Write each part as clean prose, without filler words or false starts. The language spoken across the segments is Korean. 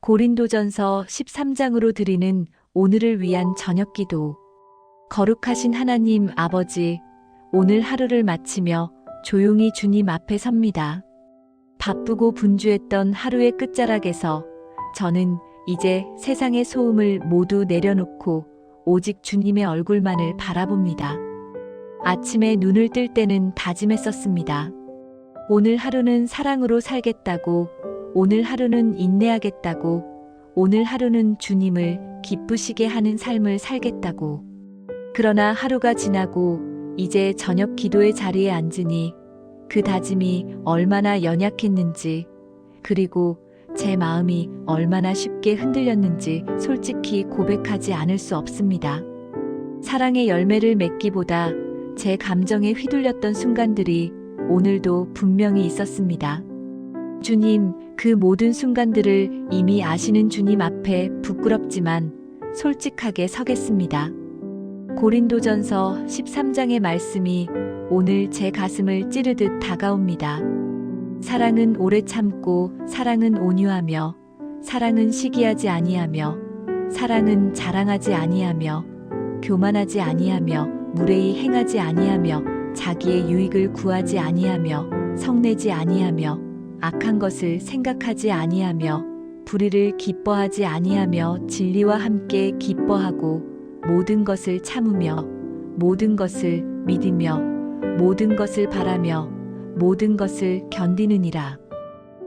고린도전서 13장으로 드리는 오늘을 위한 저녁 기도. 거룩하신 하나님 아버지, 오늘 하루를 마치며 조용히 주님 앞에 섭니다. 바쁘고 분주했던 하루의 끝자락에서 저는 이제 세상의 소음을 모두 내려놓고 오직 주님의 얼굴만을 바라봅니다. 아침에 눈을 뜰 때는 다짐했었습니다. 오늘 하루는 사랑으로 살겠다고, 오늘 하루는 인내하겠다고, 오늘 하루는 주님을 기쁘시게 하는 삶을 살겠다고. 그러나 하루가 지나고 이제 저녁 기도의 자리에 앉으니 그 다짐이 얼마나 연약했는지, 그리고 제 마음이 얼마나 쉽게 흔들렸는지 솔직히 고백하지 않을 수 없습니다. 사랑의 열매를 맺기보다 제 감정에 휘둘렸던 순간들이 오늘도 분명히 있었습니다. 주님, 그 모든 순간들을 이미 아시는 주님 앞에 부끄럽지만 솔직하게 서겠습니다. 고린도전서 13장의 말씀이 오늘 제 가슴을 찌르듯 다가옵니다. 사랑은 오래 참고, 사랑은 온유하며, 사랑은 시기하지 아니하며, 사랑은 자랑하지 아니하며, 교만하지 아니하며, 무례히 행하지 아니하며, 자기의 유익을 구하지 아니하며, 성내지 아니하며, 악한 것을 생각하지 아니하며, 불의를 기뻐하지 아니하며, 진리와 함께 기뻐하고, 모든 것을 참으며, 모든 것을 믿으며, 모든 것을 바라며, 모든 것을 견디느니라.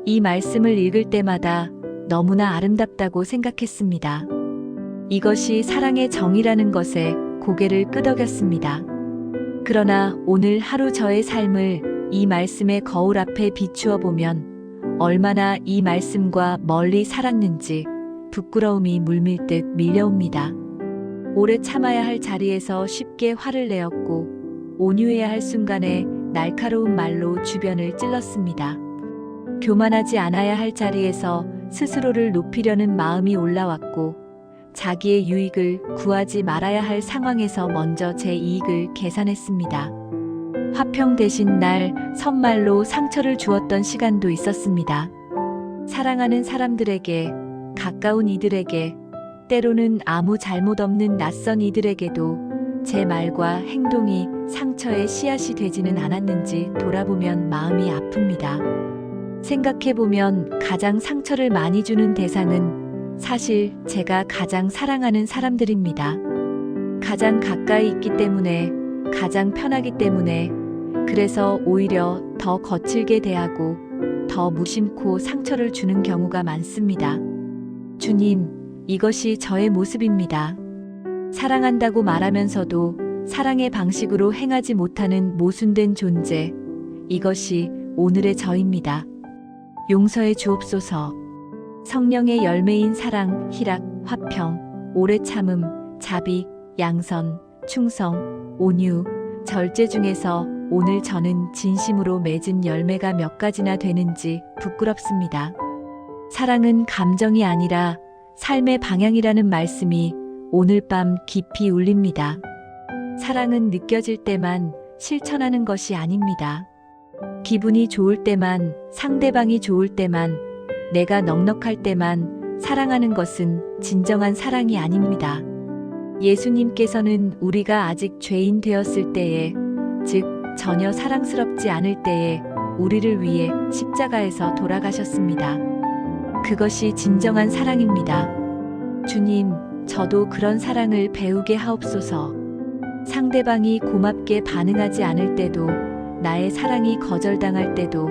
이 말씀을 읽을 때마다 너무나 아름답다고 생각했습니다. 이것이 사랑의 정의라는 것에 고개를 끄덕였습니다. 그러나 오늘 하루 저의 삶을 이 말씀의 거울 앞에 비추어 보면 얼마나 이 말씀과 멀리 살았는지 부끄러움이 물밀듯 밀려옵니다. 오래 참아야 할 자리에서 쉽게 화를 내었고, 온유해야 할 순간에 날카로운 말로 주변을 찔렀습니다. 교만하지 않아야 할 자리에서 스스로를 높이려는 마음이 올라왔고, 자기의 유익을 구하지 말아야 할 상황에서 먼저 제 이익을 계산했습니다. 화평 대신 날 선말로 상처를 주었던 시간도 있었습니다. 사랑하는 사람들에게, 가까운 이들에게, 때로는 아무 잘못 없는 낯선 이들에게도 제 말과 행동이 상처의 씨앗이 되지는 않았는지 돌아보면 마음이 아픕니다. 생각해보면 가장 상처를 많이 주는 대상은 사실 제가 가장 사랑하는 사람들입니다. 가장 가까이 있기 때문에, 가장 편하기 때문에, 그래서 오히려 더 거칠게 대하고 더 무심코 상처를 주는 경우가 많습니다. 주님, 이것이 저의 모습입니다. 사랑한다고 말하면서도 사랑의 방식으로 행하지 못하는 모순된 존재, 이것이 오늘의 저입니다. 용서해 주옵소서. 성령의 열매인 사랑, 희락, 화평, 오래 참음, 자비, 양선, 충성, 온유, 절제 중에서 오늘 저는 진심으로 맺은 열매가 몇 가지나 되는지 부끄럽습니다. 사랑은 감정이 아니라 삶의 방향이라는 말씀이 오늘 밤 깊이 울립니다. 사랑은 느껴질 때만 실천하는 것이 아닙니다. 기분이 좋을 때만, 상대방이 좋을 때만, 내가 넉넉할 때만 사랑하는 것은 진정한 사랑이 아닙니다. 예수님께서는 우리가 아직 죄인 되었을 때에, 즉 전혀 사랑스럽지 않을 때에 우리를 위해 십자가에서 돌아가셨습니다. 그것이 진정한 사랑입니다. 주님, 저도 그런 사랑을 배우게 하옵소서. 상대방이 고맙게 반응하지 않을 때도, 나의 사랑이 거절당할 때도,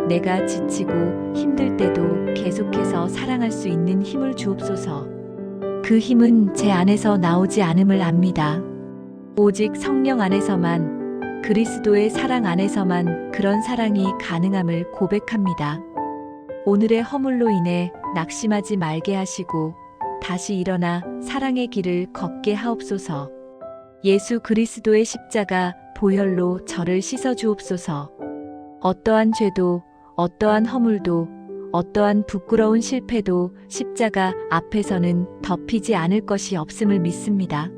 내가 지치고 힘들 때도 계속해서 사랑할 수 있는 힘을 주옵소서. 그 힘은 제 안에서 나오지 않음을 압니다. 오직 성령 안에서만, 그리스도의 사랑 안에서만 그런 사랑이 가능함을 고백합니다. 오늘의 허물로 인해 낙심하지 말게 하시고 다시 일어나 사랑의 길을 걷게 하옵소서. 예수 그리스도의 십자가 보혈로 저를 씻어 주옵소서. 어떠한 죄도, 어떠한 허물도, 어떠한 부끄러운 실패도 십자가 앞에서는 덮이지 않을 것이 없음을 믿습니다.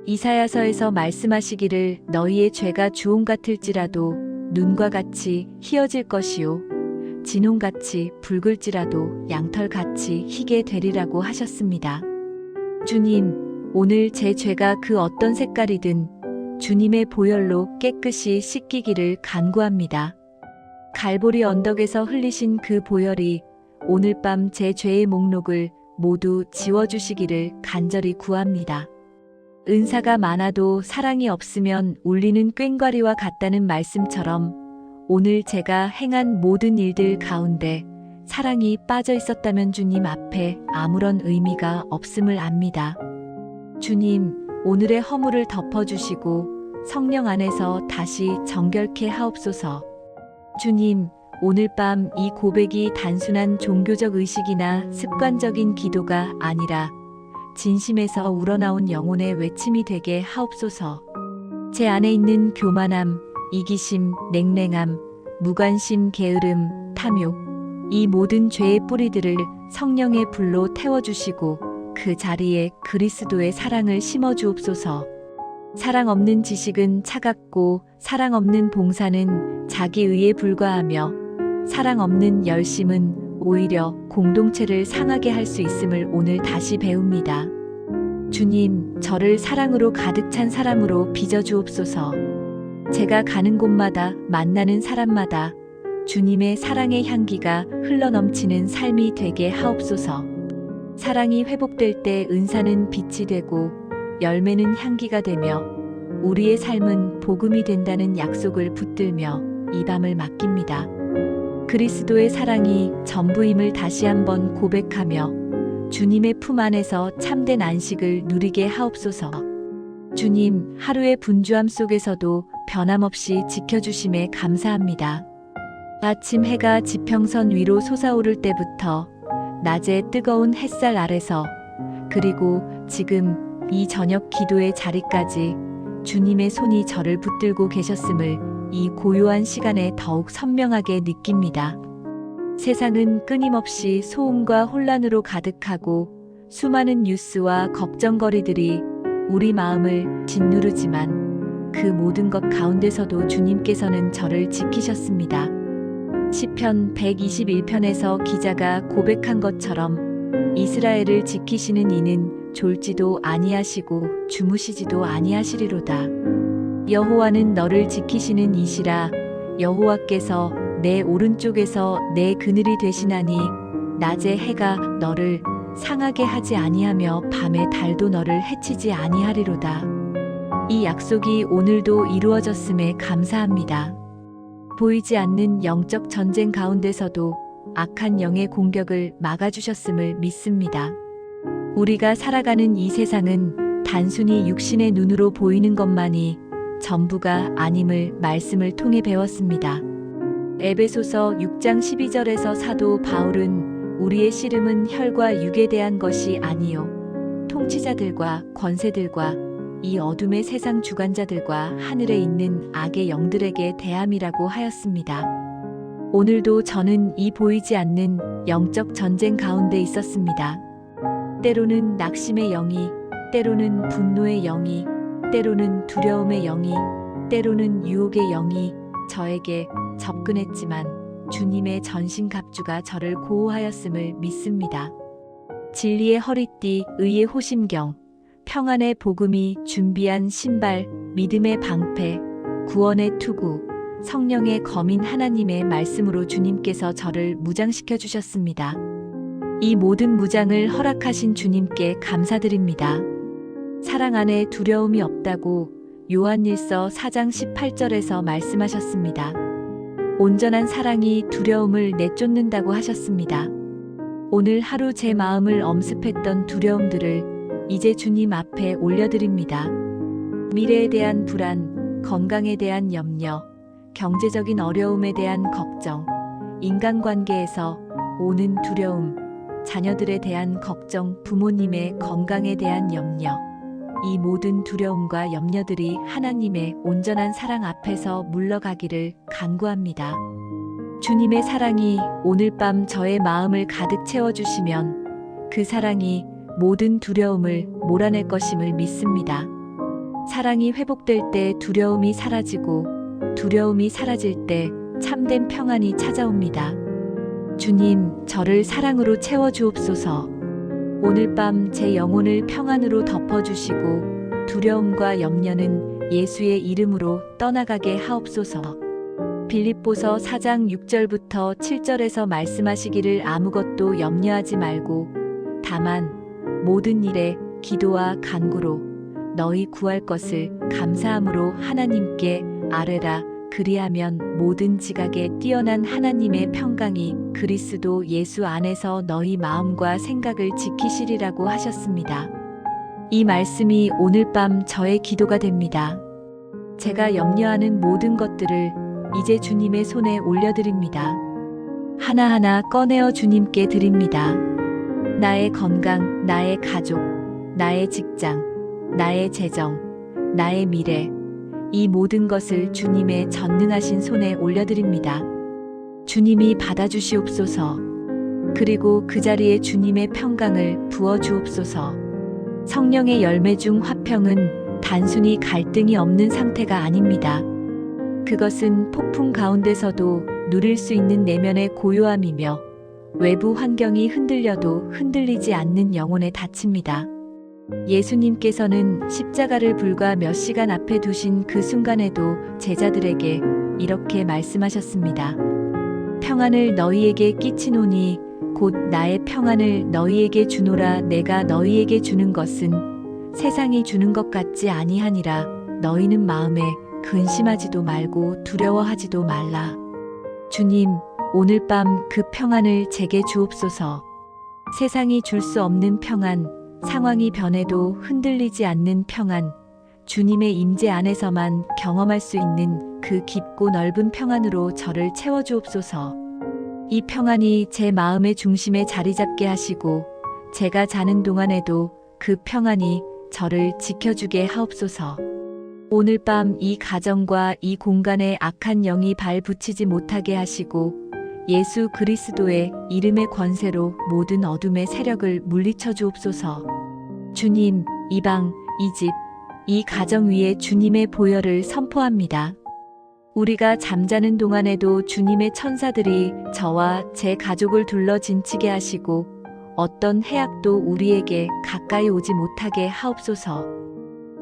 이사야서에서 말씀하시기를 너희의 죄가 주홍 같을지라도 눈과 같이 희어질 것이요 진홍같이 붉을지라도 양털같이 희게 되리라고 하셨습니다. 주님, 오늘 제 죄가 그 어떤 색깔이든 주님의 보혈로 깨끗이 씻기기를 간구합니다. 갈보리 언덕에서 흘리신 그 보혈이 오늘 밤 제 죄의 목록을 모두 지워주시기를 간절히 구합니다. 은사가 많아도 사랑이 없으면 울리는 꽹과리와 같다는 말씀처럼 오늘 제가 행한 모든 일들 가운데 사랑이 빠져 있었다면 주님 앞에 아무런 의미가 없음을 압니다. 주님, 오늘의 허물을 덮어주시고 성령 안에서 다시 정결케 하옵소서. 주님, 오늘 밤 이 고백이 단순한 종교적 의식이나 습관적인 기도가 아니라 진심에서 우러나온 영혼의 외침이 되게 하옵소서. 제 안에 있는 교만함, 이기심, 냉랭함, 무관심, 게으름, 탐욕, 이 모든 죄의 뿌리들을 성령의 불로 태워주시고 그 자리에 그리스도의 사랑을 심어주옵소서. 사랑 없는 지식은 차갑고 사랑 없는 봉사는 자기의에 불과하며 사랑 없는 열심은 오히려 공동체를 상하게 할 수 있음을 오늘 다시 배웁니다. 주님, 저를 사랑으로 가득 찬 사람으로 빚어주옵소서. 제가 가는 곳마다 만나는 사람마다 주님의 사랑의 향기가 흘러넘치는 삶이 되게 하옵소서. 사랑이 회복될 때 은사는 빛이 되고 열매는 향기가 되며 우리의 삶은 복음이 된다는 약속을 붙들며 이 밤을 맡깁니다. 그리스도의 사랑이 전부임을 다시 한번 고백하며 주님의 품 안에서 참된 안식을 누리게 하옵소서. 주님, 하루의 분주함 속에서도 변함없이 지켜주심에 감사합니다. 아침 해가 지평선 위로 솟아오를 때부터 낮의 뜨거운 햇살 아래서 그리고 지금 이 저녁 기도의 자리까지 주님의 손이 저를 붙들고 계셨음을 이 고요한 시간에 더욱 선명하게 느낍니다. 세상은 끊임없이 소음과 혼란으로 가득하고 수많은 뉴스와 걱정거리들이 우리 마음을 짓누르지만 그 모든 것 가운데서도 주님께서는 저를 지키셨습니다. 시편 121편에서 기자가 고백한 것처럼 이스라엘을 지키시는 이는 졸지도 아니하시고 주무시지도 아니하시리로다. 여호와는 너를 지키시는 이시라. 여호와께서 내 오른쪽에서 내 그늘이 되시나니 낮에 해가 너를 상하게 하지 아니하며 밤에 달도 너를 해치지 아니하리로다. 이 약속이 오늘도 이루어졌음에 감사합니다. 보이지 않는 영적 전쟁 가운데서도 악한 영의 공격을 막아주셨음을 믿습니다. 우리가 살아가는 이 세상은 단순히 육신의 눈으로 보이는 것만이 전부가 아님을 말씀을 통해 배웠습니다. 에베소서 6장 12절에서 사도 바울은 우리의 씨름은 혈과 육에 대한 것이 아니요 통치자들과 권세들과 이 어둠의 세상 주관자들과 하늘에 있는 악의 영들에게 대함이라고 하였습니다. 오늘도 저는 이 보이지 않는 영적 전쟁 가운데 있었습니다. 때로는 낙심의 영이, 때로는 분노의 영이, 때로는 두려움의 영이, 때로는 유혹의 영이 저에게 접근했지만 주님의 전신갑주가 저를 보호하였음을 믿습니다. 진리의 허리띠, 의의 호심경, 평안의 복음이 준비한 신발, 믿음의 방패, 구원의 투구, 성령의 검인 하나님의 말씀으로 주님께서 저를 무장시켜 주셨습니다. 이 모든 무장을 허락하신 주님께 감사드립니다. 사랑 안에 두려움이 없다고 요한일서 4장 18절에서 말씀하셨습니다. 온전한 사랑이 두려움을 내쫓는다고 하셨습니다. 오늘 하루 제 마음을 엄습했던 두려움들을 이제 주님 앞에 올려드립니다. 미래에 대한 불안, 건강에 대한 염려, 경제적인 어려움에 대한 걱정, 인간관계에서 오는 두려움, 자녀들에 대한 걱정, 부모님의 건강에 대한 염려, 이 모든 두려움과 염려들이 하나님의 온전한 사랑 앞에서 물러가기를 간구합니다. 주님의 사랑이 오늘 밤 저의 마음을 가득 채워주시면 그 사랑이 모든 두려움을 몰아낼 것임을 믿습니다. 사랑이 회복될 때 두려움이 사라지고 두려움이 사라질 때 참된 평안이 찾아옵니다. 주님, 저를 사랑으로 채워주옵소서. 오늘 밤 제 영혼을 평안으로 덮어주시고 두려움과 염려는 예수의 이름으로 떠나가게 하옵소서. 빌립보서 4장 6절부터 7절에서 말씀하시기를 아무것도 염려하지 말고 다만 모든 일에 기도와 간구로 너희 구할 것을 감사함으로 하나님께 아뢰라. 그리하면 모든 지각에 뛰어난 하나님의 평강이 그리스도 예수 안에서 너희 마음과 생각을 지키시리라고 하셨습니다. 이 말씀이 오늘 밤 저의 기도가 됩니다. 제가 염려하는 모든 것들을 이제 주님의 손에 올려드립니다. 하나하나 꺼내어 주님께 드립니다. 나의 건강, 나의 가족, 나의 직장, 나의 재정, 나의 미래, 이 모든 것을 주님의 전능하신 손에 올려드립니다. 주님이 받아주시옵소서. 그리고 그 자리에 주님의 평강을 부어주옵소서. 성령의 열매 중 화평은 단순히 갈등이 없는 상태가 아닙니다. 그것은 폭풍 가운데서도 누릴 수 있는 내면의 고요함이며 외부 환경이 흔들려도 흔들리지 않는 영혼의 닫힘입니다. 예수님께서는 십자가를 불과 몇 시간 앞에 두신 그 순간에도 제자들에게 이렇게 말씀하셨습니다. 평안을 너희에게 끼치노니 곧 나의 평안을 너희에게 주노라. 내가 너희에게 주는 것은 세상이 주는 것 같지 아니하니라. 너희는 마음에 근심하지도 말고 두려워하지도 말라. 주님, 오늘 밤 그 평안을 제게 주옵소서. 세상이 줄 수 없는 평안, 상황이 변해도 흔들리지 않는 평안, 주님의 임재 안에서만 경험할 수 있는 그 깊고 넓은 평안으로 저를 채워주옵소서. 이 평안이 제 마음의 중심에 자리 잡게 하시고 제가 자는 동안에도 그 평안이 저를 지켜주게 하옵소서. 오늘 밤 이 가정과 이 공간에 악한 영이 발 붙이지 못하게 하시고 예수 그리스도의 이름의 권세로 모든 어둠의 세력을 물리쳐 주옵소서. 주님, 이 방, 이 집, 이 가정 위에 주님의 보혈을 선포합니다. 우리가 잠자는 동안에도 주님의 천사들이 저와 제 가족을 둘러 진치게 하시고 어떤 해악도 우리에게 가까이 오지 못하게 하옵소서.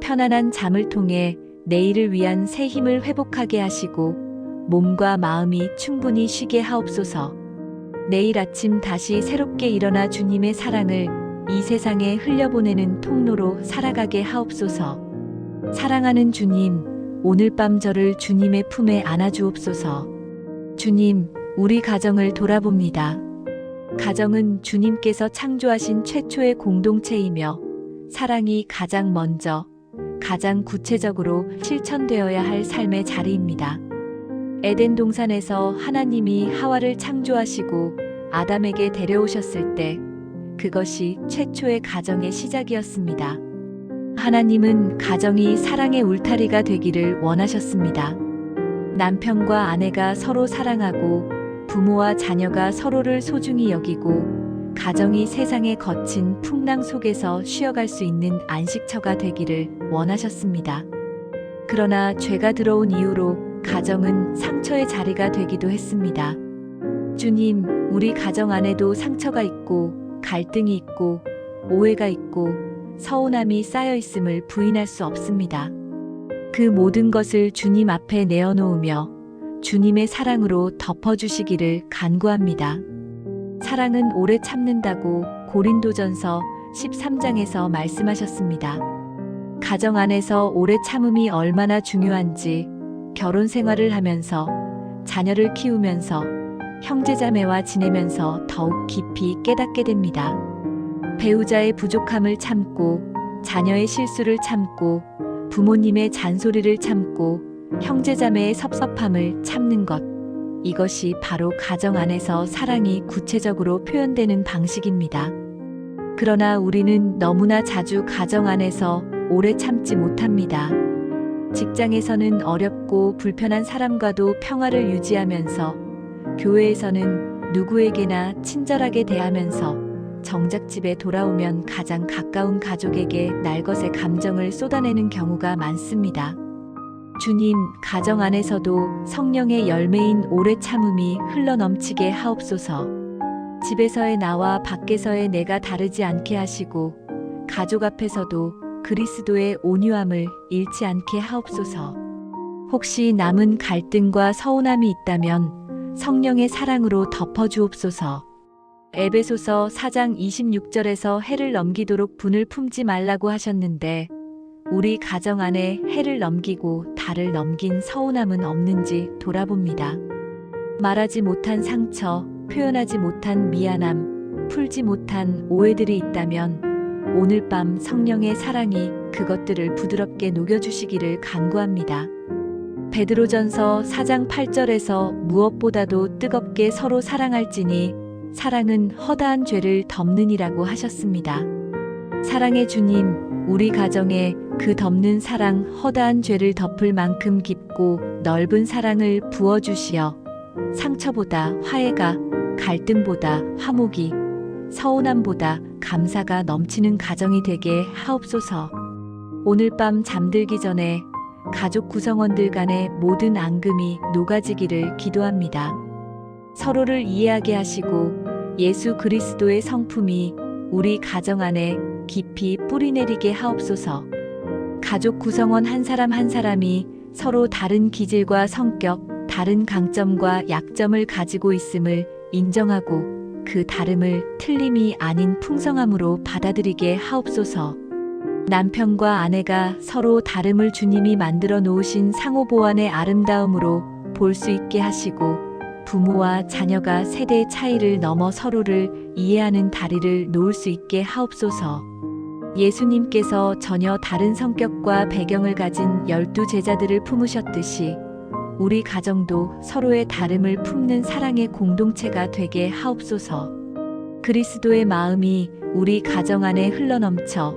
편안한 잠을 통해 내일을 위한 새 힘을 회복하게 하시고 몸과 마음이 충분히 쉬게 하옵소서. 내일 아침 다시 새롭게 일어나 주님의 사랑을 이 세상에 흘려보내는 통로로 살아가게 하옵소서. 사랑하는 주님, 오늘 밤 저를 주님의 품에 안아주옵소서. 주님, 우리 가정을 돌아봅니다. 가정은 주님께서 창조하신 최초의 공동체이며 사랑이 가장 먼저, 가장 구체적으로 실천되어야 할 삶의 자리입니다. 에덴 동산에서 하나님이 하와를 창조하시고 아담에게 데려오셨을 때 그것이 최초의 가정의 시작이었습니다. 하나님은 가정이 사랑의 울타리가 되기를 원하셨습니다. 남편과 아내가 서로 사랑하고 부모와 자녀가 서로를 소중히 여기고 가정이 세상의 거친 풍랑 속에서 쉬어갈 수 있는 안식처가 되기를 원하셨습니다. 그러나 죄가 들어온 이후로 가정은 상처의 자리가 되기도 했습니다. 주님, 우리 가정 안에도 상처가 있고 갈등이 있고 오해가 있고 서운함이 쌓여 있음을 부인할 수 없습니다. 그 모든 것을 주님 앞에 내어놓으며 주님의 사랑으로 덮어주시기를 간구합니다. 사랑은 오래 참는다고 고린도전서 13장에서 말씀하셨습니다. 가정 안에서 오래 참음이 얼마나 중요한지 결혼 생활을 하면서 자녀를 키우면서 형제자매와 지내면서 더욱 깊이 깨닫게 됩니다. 배우자의 부족함을 참고 자녀의 실수를 참고 부모님의 잔소리를 참고 형제자매의 섭섭함을 참는 것, 이것이 바로 가정 안에서 사랑이 구체적으로 표현되는 방식입니다. 그러나 우리는 너무나 자주 가정 안에서 오래 참지 못합니다. 직장에서는 어렵고 불편한 사람과도 평화를 유지하면서 교회에서는 누구에게나 친절하게 대하면서 정작 집에 돌아오면 가장 가까운 가족에게 날것의 감정을 쏟아내는 경우가 많습니다. 주님, 가정 안에서도 성령의 열매인 오래 참음이 흘러넘치게 하옵소서. 집에서의 나와 밖에서의 내가 다르지 않게 하시고 가족 앞에서도 그리스도의 온유함을 잃지 않게 하옵소서. 혹시 남은 갈등과 서운함이 있다면 성령의 사랑으로 덮어주옵소서. 에베소서 4장 26절에서 해를 넘기도록 분을 품지 말라고 하셨는데 우리 가정 안에 해를 넘기고 달을 넘긴 서운함은 없는지 돌아봅니다. 말하지 못한 상처, 표현하지 못한 미안함, 풀지 못한 오해들이 있다면 오늘 밤 성령의 사랑이 그것들을 부드럽게 녹여주시기를 간구합니다. 베드로전서 4장 8절에서 무엇보다도 뜨겁게 서로 사랑할지니 사랑은 허다한 죄를 덮느니라고 하셨습니다. 사랑의 주님, 우리 가정에 그 덮는 사랑, 허다한 죄를 덮을 만큼 깊고 넓은 사랑을 부어주시어 상처보다 화해가, 갈등보다 화목이, 서운함보다 감사가 넘치는 가정이 되게 하옵소서. 오늘 밤 잠들기 전에 가족 구성원들 간의 모든 앙금이 녹아지기를 기도합니다. 서로를 이해하게 하시고 예수 그리스도의 성품이 우리 가정 안에 깊이 뿌리내리게 하옵소서. 가족 구성원 한 사람 한 사람이 서로 다른 기질과 성격, 다른 강점과 약점을 가지고 있음을 인정하고 그 다름을 틀림이 아닌 풍성함으로 받아들이게 하옵소서. 남편과 아내가 서로 다름을 주님이 만들어 놓으신 상호보완의 아름다움으로 볼 수 있게 하시고 부모와 자녀가 세대의 차이를 넘어 서로를 이해하는 다리를 놓을 수 있게 하옵소서. 예수님께서 전혀 다른 성격과 배경을 가진 12 제자들을 품으셨듯이 우리 가정도 서로의 다름을 품는 사랑의 공동체가 되게 하옵소서. 그리스도의 마음이 우리 가정 안에 흘러넘쳐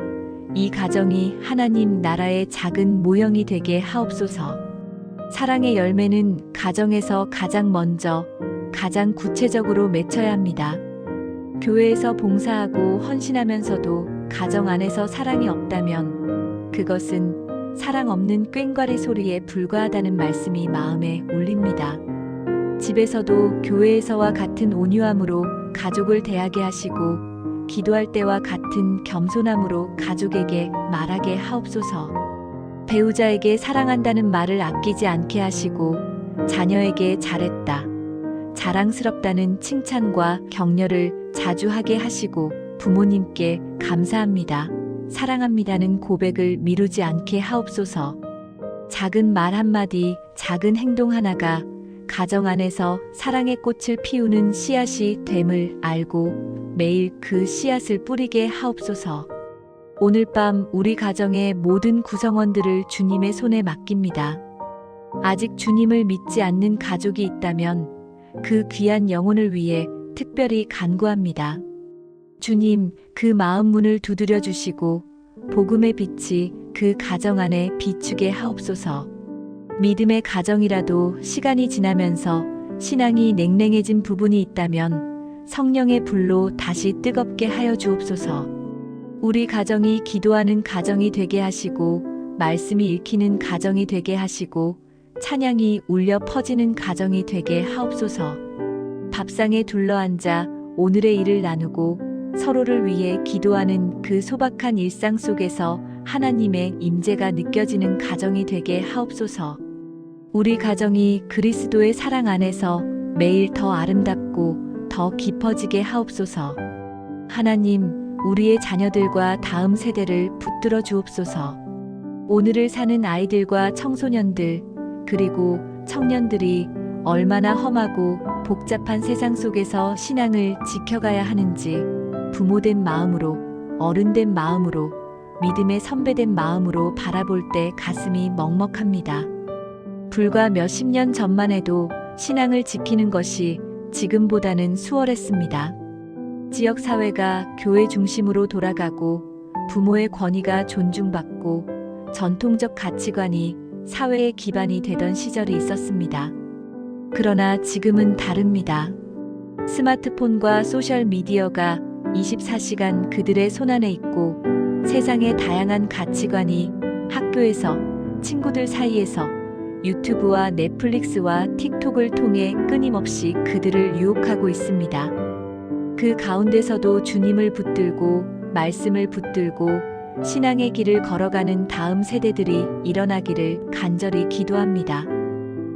이 가정이 하나님 나라의 작은 모형이 되게 하옵소서. 사랑의 열매는 가정에서 가장 먼저, 가장 구체적으로 맺혀야 합니다. 교회에서 봉사하고 헌신하면서도 가정 안에서 사랑이 없다면 그것은 사랑 없는 꽹과리 소리에 불과하다는 말씀이 마음에 울립니다. 집에서도 교회에서와 같은 온유함으로 가족을 대하게 하시고 기도할 때와 같은 겸손함으로 가족에게 말하게 하옵소서. 배우자에게 사랑한다는 말을 아끼지 않게 하시고 자녀에게 잘했다, 자랑스럽다는 칭찬과 격려를 자주 하게 하시고 부모님께 감사합니다, 사랑합니다는 고백을 미루지 않게 하옵소서. 작은 말 한마디, 작은 행동 하나가 가정 안에서 사랑의 꽃을 피우는 씨앗이 됨을 알고 매일 그 씨앗을 뿌리게 하옵소서. 오늘 밤 우리 가정의 모든 구성원들을 주님의 손에 맡깁니다. 아직 주님을 믿지 않는 가족이 있다면 그 귀한 영혼을 위해 특별히 간구합니다. 주님, 그 마음 문을 두드려 주시고 복음의 빛이 그 가정 안에 비추게 하옵소서. 믿음의 가정이라도 시간이 지나면서 신앙이 냉랭해진 부분이 있다면 성령의 불로 다시 뜨겁게 하여 주옵소서. 우리 가정이 기도하는 가정이 되게 하시고 말씀이 읽히는 가정이 되게 하시고 찬양이 울려 퍼지는 가정이 되게 하옵소서. 밥상에 둘러앉아 오늘의 일을 나누고 서로를 위해 기도하는 그 소박한 일상 속에서 하나님의 임재가 느껴지는 가정이 되게 하옵소서. 우리 가정이 그리스도의 사랑 안에서 매일 더 아름답고 더 깊어지게 하옵소서. 하나님, 우리의 자녀들과 다음 세대를 붙들어 주옵소서. 오늘을 사는 아이들과 청소년들, 그리고 청년들이 얼마나 험하고 복잡한 세상 속에서 신앙을 지켜가야 하는지 부모된 마음으로, 어른된 마음으로, 믿음의 선배된 마음으로 바라볼 때 가슴이 먹먹합니다. 불과 몇십 년 전만 해도 신앙을 지키는 것이 지금보다는 수월했습니다. 지역사회가 교회 중심으로 돌아가고 부모의 권위가 존중받고 전통적 가치관이 사회의 기반이 되던 시절이 있었습니다. 그러나 지금은 다릅니다. 스마트폰과 소셜미디어가 24시간 그들의 손안에 있고 세상의 다양한 가치관이 학교에서, 친구들 사이에서, 유튜브와 넷플릭스와 틱톡을 통해 끊임없이 그들을 유혹하고 있습니다. 그 가운데서도 주님을 붙들고 말씀을 붙들고 신앙의 길을 걸어가는 다음 세대들이 일어나기를 간절히 기도합니다.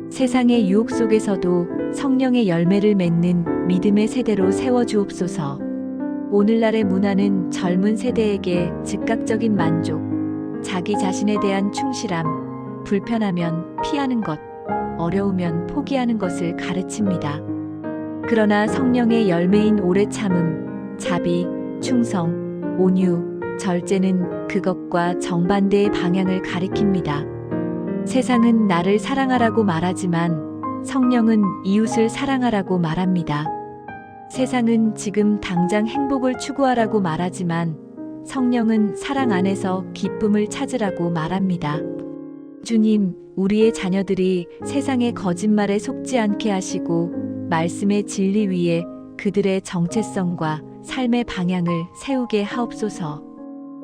세상의 유혹 속에서도 성령의 열매를 맺는 믿음의 세대로 세워주옵소서. 오늘날의 문화는 젊은 세대에게 즉각적인 만족, 자기 자신에 대한 충실함, 불편하면 피하는 것, 어려우면 포기하는 것을 가르칩니다. 그러나 성령의 열매인 오래 참음, 자비, 충성, 온유, 절제는 그것과 정반대의 방향을 가리킵니다. 세상은 나를 사랑하라고 말하지만 성령은 이웃을 사랑하라고 말합니다. 세상은 지금 당장 행복을 추구하라고 말하지만 성령은 사랑 안에서 기쁨을 찾으라고 말합니다. 주님, 우리의 자녀들이 세상의 거짓말에 속지 않게 하시고 말씀의 진리 위에 그들의 정체성과 삶의 방향을 세우게 하옵소서.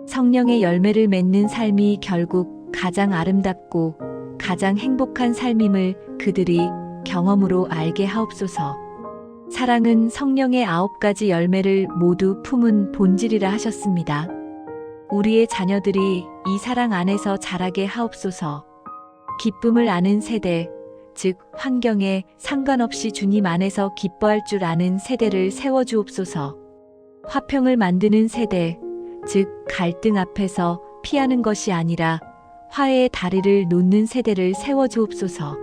성령의 열매를 맺는 삶이 결국 가장 아름답고 가장 행복한 삶임을 그들이 경험으로 알게 하옵소서. 사랑은 성령의 9가지 열매를 모두 품은 본질이라 하셨습니다. 우리의 자녀들이 이 사랑 안에서 자라게 하옵소서. 기쁨을 아는 세대, 즉 환경에 상관없이 주님 안에서 기뻐할 줄 아는 세대를 세워주옵소서. 화평을 만드는 세대, 즉 갈등 앞에서 피하는 것이 아니라 화해의 다리를 놓는 세대를 세워주옵소서.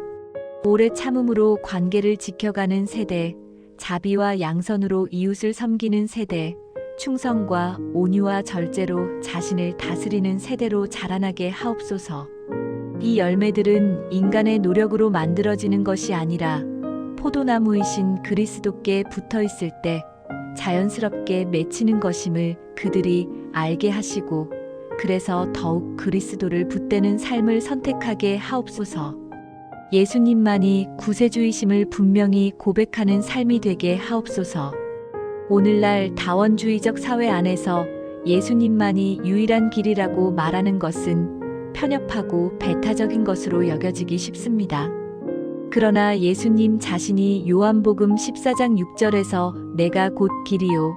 오래 참음으로 관계를 지켜가는 세대, 자비와 양선으로 이웃을 섬기는 세대, 충성과 온유와 절제로 자신을 다스리는 세대로 자라나게 하옵소서. 이 열매들은 인간의 노력으로 만들어지는 것이 아니라 포도나무이신 그리스도께 붙어 있을 때 자연스럽게 맺히는 것임을 그들이 알게 하시고, 그래서 더욱 그리스도를 붙드는 삶을 선택하게 하옵소서. 예수님만이 구세주이심을 분명히 고백하는 삶이 되게 하옵소서. 오늘날 다원주의적 사회 안에서 예수님만이 유일한 길이라고 말하는 것은 편협하고 배타적인 것으로 여겨지기 쉽습니다. 그러나 예수님 자신이 요한복음 14장 6절에서 내가 곧 길이요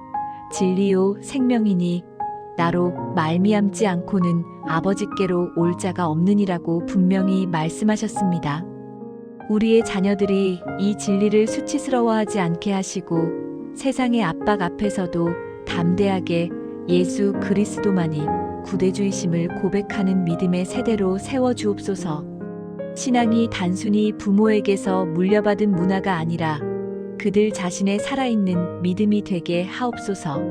진리요 생명이니 나로 말미암지 않고는 아버지께로 올 자가 없느니라고 분명히 말씀하셨습니다. 우리의 자녀들이 이 진리를 수치스러워하지 않게 하시고 세상의 압박 앞에서도 담대하게 예수 그리스도만이 구대주이심을 고백하는 믿음의 세대로 세워주옵소서. 신앙이 단순히 부모에게서 물려받은 문화가 아니라 그들 자신의 살아있는 믿음이 되게 하옵소서.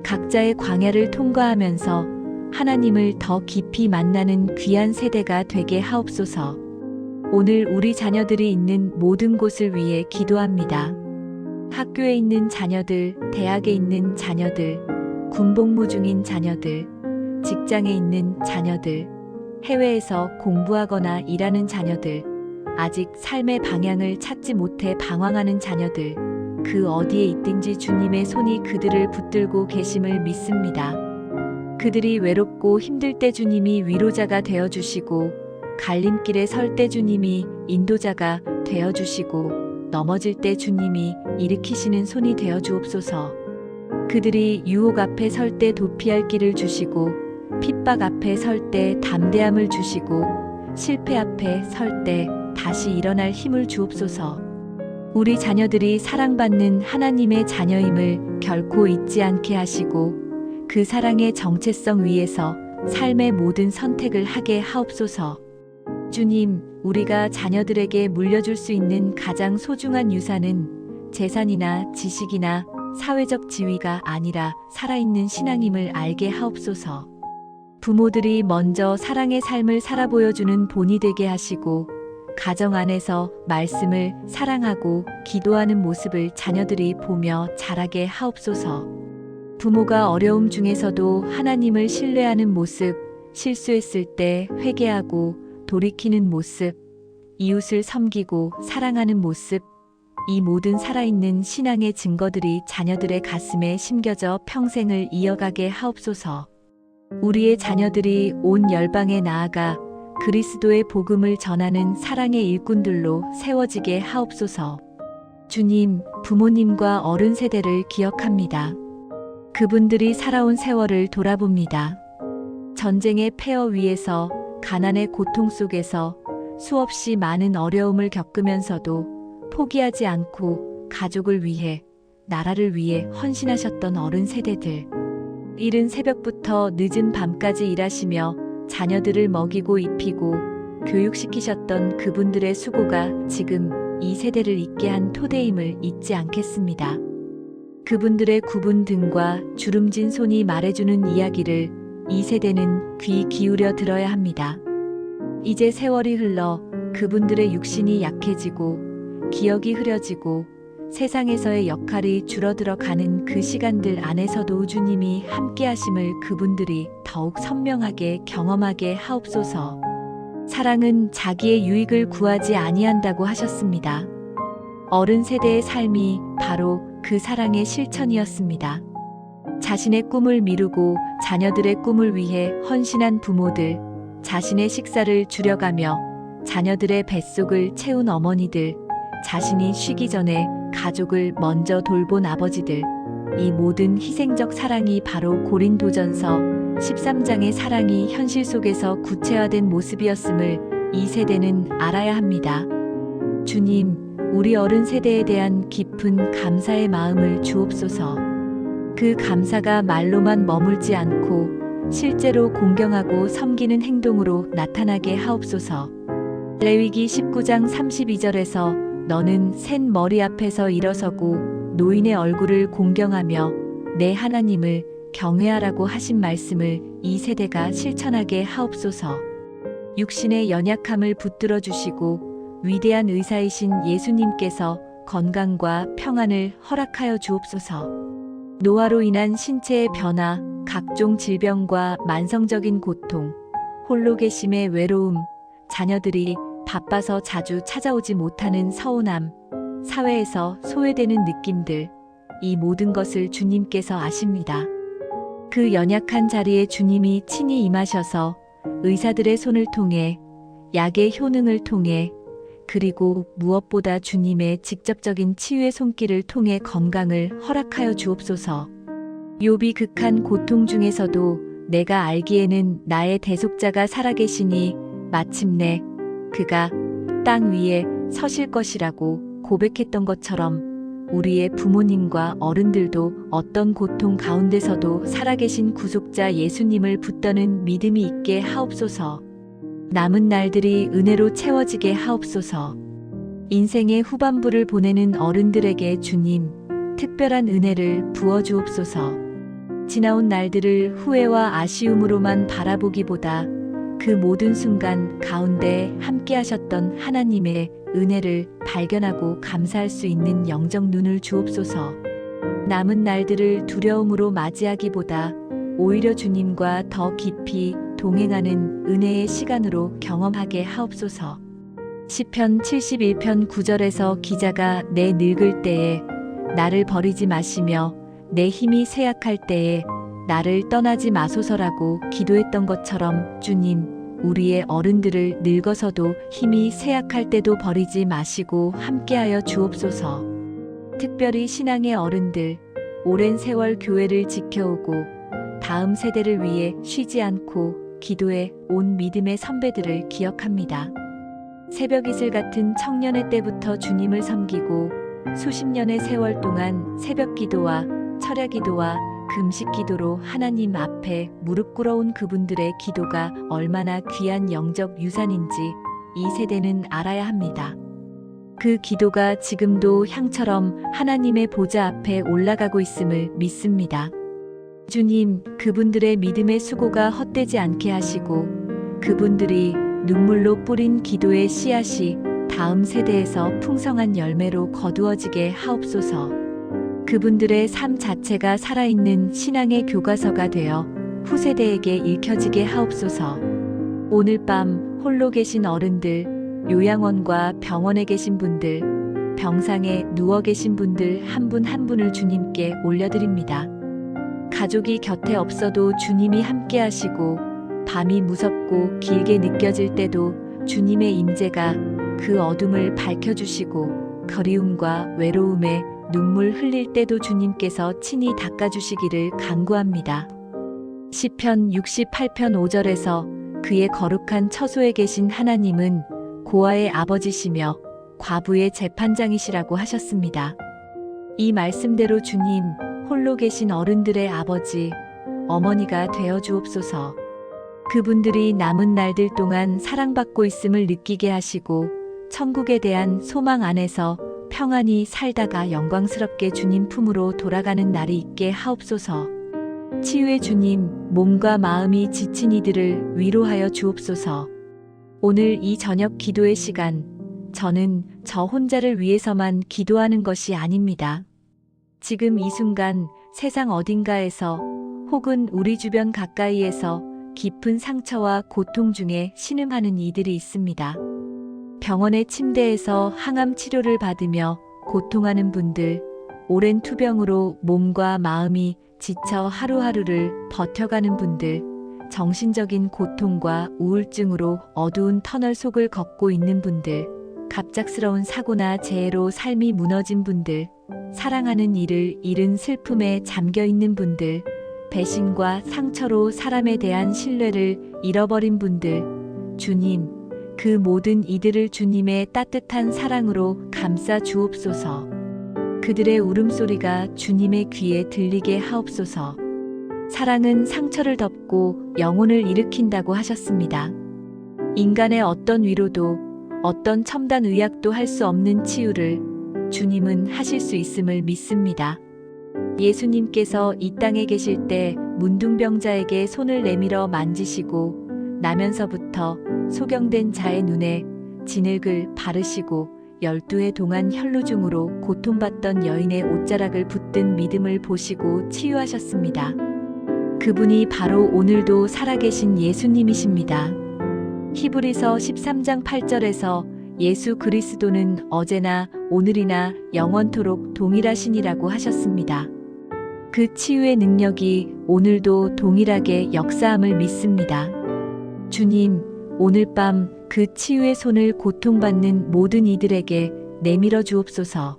각자의 광야를 통과하면서 하나님을 더 깊이 만나는 귀한 세대가 되게 하옵소서. 오늘 우리 자녀들이 있는 모든 곳을 위해 기도합니다. 학교에 있는 자녀들, 대학에 있는 자녀들, 군복무 중인 자녀들, 직장에 있는 자녀들, 해외에서 공부하거나 일하는 자녀들, 아직 삶의 방향을 찾지 못해 방황하는 자녀들, 그 어디에 있든지 주님의 손이 그들을 붙들고 계심을 믿습니다. 그들이 외롭고 힘들 때 주님이 위로자가 되어주시고, 갈림길에 설 때 주님이 인도자가 되어주시고, 넘어질 때 주님이 일으키시는 손이 되어주옵소서. 그들이 유혹 앞에 설 때 도피할 길을 주시고, 핍박 앞에 설 때 담대함을 주시고, 실패 앞에 설 때 다시 일어날 힘을 주옵소서. 우리 자녀들이 사랑받는 하나님의 자녀임을 결코 잊지 않게 하시고, 그 사랑의 정체성 위에서 삶의 모든 선택을 하게 하옵소서. 주님, 우리가 자녀들에게 물려줄 수 있는 가장 소중한 유산은 재산이나 지식이나 사회적 지위가 아니라 살아있는 신앙임을 알게 하옵소서. 부모들이 먼저 사랑의 삶을 살아 보여주는 본이 되게 하시고, 가정 안에서 말씀을 사랑하고 기도하는 모습을 자녀들이 보며 자라게 하옵소서. 부모가 어려움 중에서도 하나님을 신뢰하는 모습, 실수했을 때 회개하고 돌이키는 모습, 이웃을 섬기고 사랑하는 모습, 이 모든 살아있는 신앙의 증거들이 자녀들의 가슴에 심겨져 평생을 이어가게 하옵소서. 우리의 자녀들이 온 열방에 나아가 그리스도의 복음을 전하는 사랑의 일꾼들로 세워지게 하옵소서. 주님, 부모님과 어른 세대를 기억합니다. 그분들이 살아온 세월을 돌아봅니다. 전쟁의 폐허 위에서 가난의 고통 속에서 수없이 많은 어려움을 겪으면서도 포기하지 않고 가족을 위해, 나라를 위해 헌신하셨던 어른 세대들. 이른 새벽부터 늦은 밤까지 일하시며 자녀들을 먹이고 입히고 교육시키셨던 그분들의 수고가 지금 이 세대를 있게 한 토대임을 잊지 않겠습니다. 그분들의 굽은 등과 주름진 손이 말해주는 이야기를 이 세대는 귀 기울여 들어야 합니다. 이제 세월이 흘러 그분들의 육신이 약해지고 기억이 흐려지고 세상에서의 역할이 줄어들어 가는 그 시간들 안에서도 주님이 함께하심을 그분들이 더욱 선명하게 경험하게 하옵소서. 사랑은 자기의 유익을 구하지 아니한다고 하셨습니다. 어른 세대의 삶이 바로 그 사랑의 실천이었습니다. 자신의 꿈을 미루고 자녀들의 꿈을 위해 헌신한 부모들, 자신의 식사를 줄여가며 자녀들의 뱃속을 채운 어머니들, 자신이 쉬기 전에 가족을 먼저 돌본 아버지들, 이 모든 희생적 사랑이 바로 고린도전서 13장의 사랑이 현실 속에서 구체화된 모습이었음을 이 세대는 알아야 합니다. 주님, 우리 어른 세대에 대한 깊은 감사의 마음을 주옵소서. 그 감사가 말로만 머물지 않고 실제로 공경하고 섬기는 행동으로 나타나게 하옵소서. 레위기 19장 32절에서 너는 샌 머리 앞에서 일어서고 노인의 얼굴을 공경하며 내 하나님을 경외하라고 하신 말씀을 이 세대가 실천하게 하옵소서. 육신의 연약함을 붙들어 주시고 위대한 의사이신 예수님께서 건강과 평안을 허락하여 주옵소서. 노화로 인한 신체의 변화, 각종 질병과 만성적인 고통, 홀로 계심의 외로움, 자녀들이 바빠서 자주 찾아오지 못하는 서운함, 사회에서 소외되는 느낌들, 이 모든 것을 주님께서 아십니다. 그 연약한 자리에 주님이 친히 임하셔서 의사들의 손을 통해, 약의 효능을 통해, 그리고 무엇보다 주님의 직접적인 치유의 손길을 통해 건강을 허락하여 주옵소서. 욥이 극한 고통 중에서도 내가 알기에는 나의 대속자가 살아계시니 마침내 그가 땅 위에 서실 것이라고 고백했던 것처럼 우리의 부모님과 어른들도 어떤 고통 가운데서도 살아계신 구속자 예수님을 붙드는 믿음이 있게 하옵소서. 남은 날들이 은혜로 채워지게 하옵소서. 인생의 후반부를 보내는 어른들에게 주님, 특별한 은혜를 부어주옵소서. 지나온 날들을 후회와 아쉬움으로만 바라보기보다 그 모든 순간 가운데 함께하셨던 하나님의 은혜를 발견하고 감사할 수 있는 영적 눈을 주옵소서. 남은 날들을 두려움으로 맞이하기보다 오히려 주님과 더 깊이 동행하는 은혜의 시간으로 경험하게 하옵소서. 시편 71편 9절에서 기자가 내 늙을 때에 나를 버리지 마시며 내 힘이 쇠약할 때에 나를 떠나지 마소서라고 기도했던 것처럼 주님, 우리의 어른들을 늙어서도 힘이 쇠약할 때도 버리지 마시고 함께하여 주옵소서. 특별히 신앙의 어른들, 오랜 세월 교회를 지켜오고 다음 세대를 위해 쉬지 않고 기도해 온 믿음의 선배들을 기억합니다. 새벽 이슬 같은 청년의 때부터 주님을 섬기고 수십 년의 세월 동안 새벽 기도와 철야 기도와 금식 기도로 하나님 앞에 무릎 꿇어온 그분들의 기도가 얼마나 귀한 영적 유산인지 이 세대는 알아야 합니다. 그 기도가 지금도 향처럼 하나님의 보좌 앞에 올라가고 있음을 믿습니다. 주님, 그분들의 믿음의 수고가 헛되지 않게 하시고 그분들이 눈물로 뿌린 기도의 씨앗이 다음 세대에서 풍성한 열매로 거두어지게 하옵소서. 그분들의 삶 자체가 살아있는 신앙의 교과서가 되어 후세대에게 읽혀지게 하옵소서. 오늘 밤 홀로 계신 어른들, 요양원과 병원에 계신 분들, 병상에 누워 계신 분들 한 분 한 분을 주님께 올려드립니다. 가족이 곁에 없어도 주님이 함께 하시고 밤이 무섭고 길게 느껴질 때도 주님의 임재가 그 어둠을 밝혀주시고 그리움과 외로움에 눈물 흘릴 때도 주님께서 친히 닦아주시기를 간구합니다. 시편 68편 5절에서 그의 거룩한 처소에 계신 하나님은 고아의 아버지시며 과부의 재판장이시라고 하셨습니다. 이 말씀대로 주님, 홀로 계신 어른들의 아버지, 어머니가 되어 주옵소서. 그분들이 남은 날들 동안 사랑받고 있음을 느끼게 하시고 천국에 대한 소망 안에서 평안히 살다가 영광스럽게 주님 품으로 돌아가는 날이 있게 하옵소서. 치유의 주님, 몸과 마음이 지친 이들을 위로하여 주옵소서. 오늘 이 저녁 기도의 시간, 저는 저 혼자를 위해서만 기도하는 것이 아닙니다. 지금 이 순간 세상 어딘가에서 혹은 우리 주변 가까이에서 깊은 상처와 고통 중에 신음하는 이들이 있습니다. 병원의 침대에서 항암 치료를 받으며 고통하는 분들, 오랜 투병으로 몸과 마음이 지쳐 하루하루를 버텨가는 분들, 정신적인 고통과 우울증으로 어두운 터널 속을 걷고 있는 분들, 갑작스러운 사고나 재해로 삶이 무너진 분들, 사랑하는 이를 잃은 슬픔에 잠겨 있는 분들, 배신과 상처로 사람에 대한 신뢰를 잃어버린 분들, 주님, 그 모든 이들을 주님의 따뜻한 사랑으로 감싸 주옵소서. 그들의 울음소리가 주님의 귀에 들리게 하옵소서. 사랑은 상처를 덮고 영혼을 일으킨다고 하셨습니다. 인간의 어떤 위로도 어떤 첨단 의학도 할 수 없는 치유를 주님은 하실 수 있음을 믿습니다. 예수님께서 이 땅에 계실 때 문둥병자에게 손을 내밀어 만지시고 나면서부터 소경된 자의 눈에 진흙을 바르시고 12해 동안 혈루증으로 고통받던 여인의 옷자락을 붙든 믿음을 보시고 치유하셨습니다. 그분이 바로 오늘도 살아계신 예수님이십니다. 히브리서 13장 8절에서 예수 그리스도는 어제나 오늘이나 영원토록 동일하시니라고 하셨습니다. 그 치유의 능력이 오늘도 동일하게 역사함을 믿습니다. 주님, 오늘 밤 그 치유의 손을 고통받는 모든 이들에게 내밀어 주옵소서.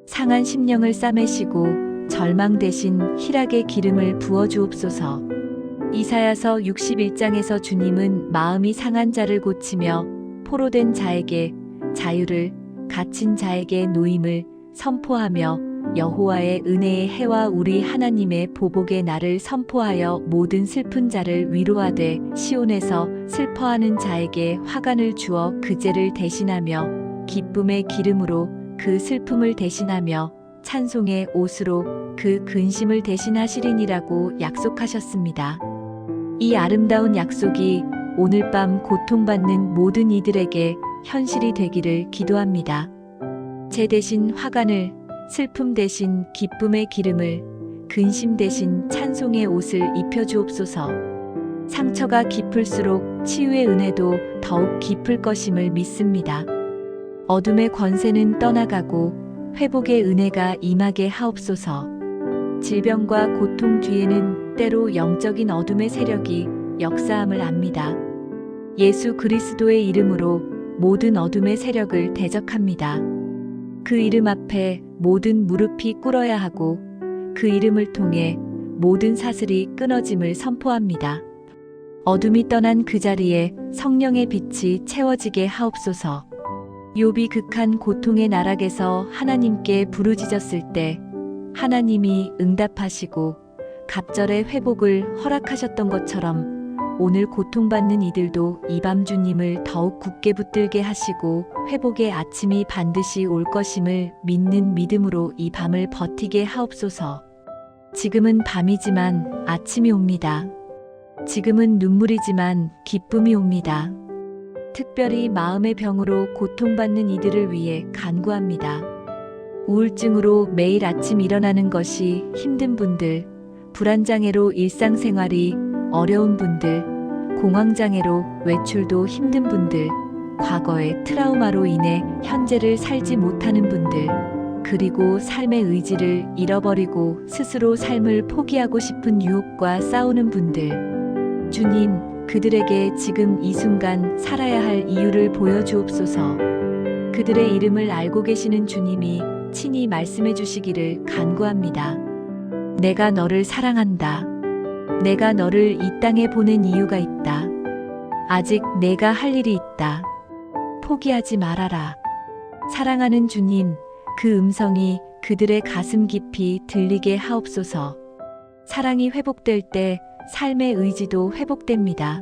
상한 심령을 싸매시고 절망 대신 희락의 기름을 부어 주옵소서. 이사야서 61장에서 주님은 마음이 상한 자를 고치며 포로된 자에게 자유를, 갇힌 자에게 노임을 선포하며 여호와의 은혜의 해와 우리 하나님의 보복의 날을 선포하여 모든 슬픈 자를 위로하되 시온에서 슬퍼하는 자에게 화관을 주어 그 죄를 대신하며 기쁨의 기름으로 그 슬픔을 대신하며 찬송의 옷으로 그 근심을 대신하시리니라고 약속하셨습니다. 이 아름다운 약속이 오늘 밤 고통받는 모든 이들에게 현실이 되기를 기도합니다. 죄 대신 화관을, 슬픔 대신 기쁨의 기름을, 근심 대신 찬송의 옷을 입혀주옵소서. 상처가 깊을수록 치유의 은혜도 더욱 깊을 것임을 믿습니다. 어둠의 권세는 떠나가고 회복의 은혜가 임하게 하옵소서. 질병과 고통 뒤에는 때로 영적인 어둠의 세력이 역사함을 압니다. 예수 그리스도의 이름으로 모든 어둠의 세력을 대적합니다. 그 이름 앞에 모든 무릎이 꿇어야 하고 그 이름을 통해 모든 사슬이 끊어짐을 선포합니다. 어둠이 떠난 그 자리에 성령의 빛이 채워지게 하옵소서. 욥이 극한 고통의 나락에서 하나님께 부르짖었을 때 하나님이 응답하시고 갑절의 회복을 허락하셨던 것처럼 오늘 고통받는 이들도 이 밤 주님을 더욱 굳게 붙들게 하시고 회복의 아침이 반드시 올 것임을 믿는 믿음으로 이 밤을 버티게 하옵소서. 지금은 밤이지만 아침이 옵니다. 지금은 눈물이지만 기쁨이 옵니다. 특별히 마음의 병으로 고통받는 이들을 위해 간구합니다. 우울증으로 매일 아침 일어나는 것이 힘든 분들, 불안장애로 일상생활이 어려운 분들, 공황장애로 외출도 힘든 분들, 과거의 트라우마로 인해 현재를 살지 못하는 분들, 그리고 삶의 의지를 잃어버리고 스스로 삶을 포기하고 싶은 유혹과 싸우는 분들. 주님, 그들에게 지금 이 순간 살아야 할 이유를 보여주옵소서. 그들의 이름을 알고 계시는 주님이 친히 말씀해 주시기를 간구합니다. 내가 너를 사랑한다. 내가 너를 이 땅에 보낸 이유가 있다. 아직 내가 할 일이 있다. 포기하지 말아라. 사랑하는 주님, 그 음성이 그들의 가슴 깊이 들리게 하옵소서. 사랑이 회복될 때 삶의 의지도 회복됩니다.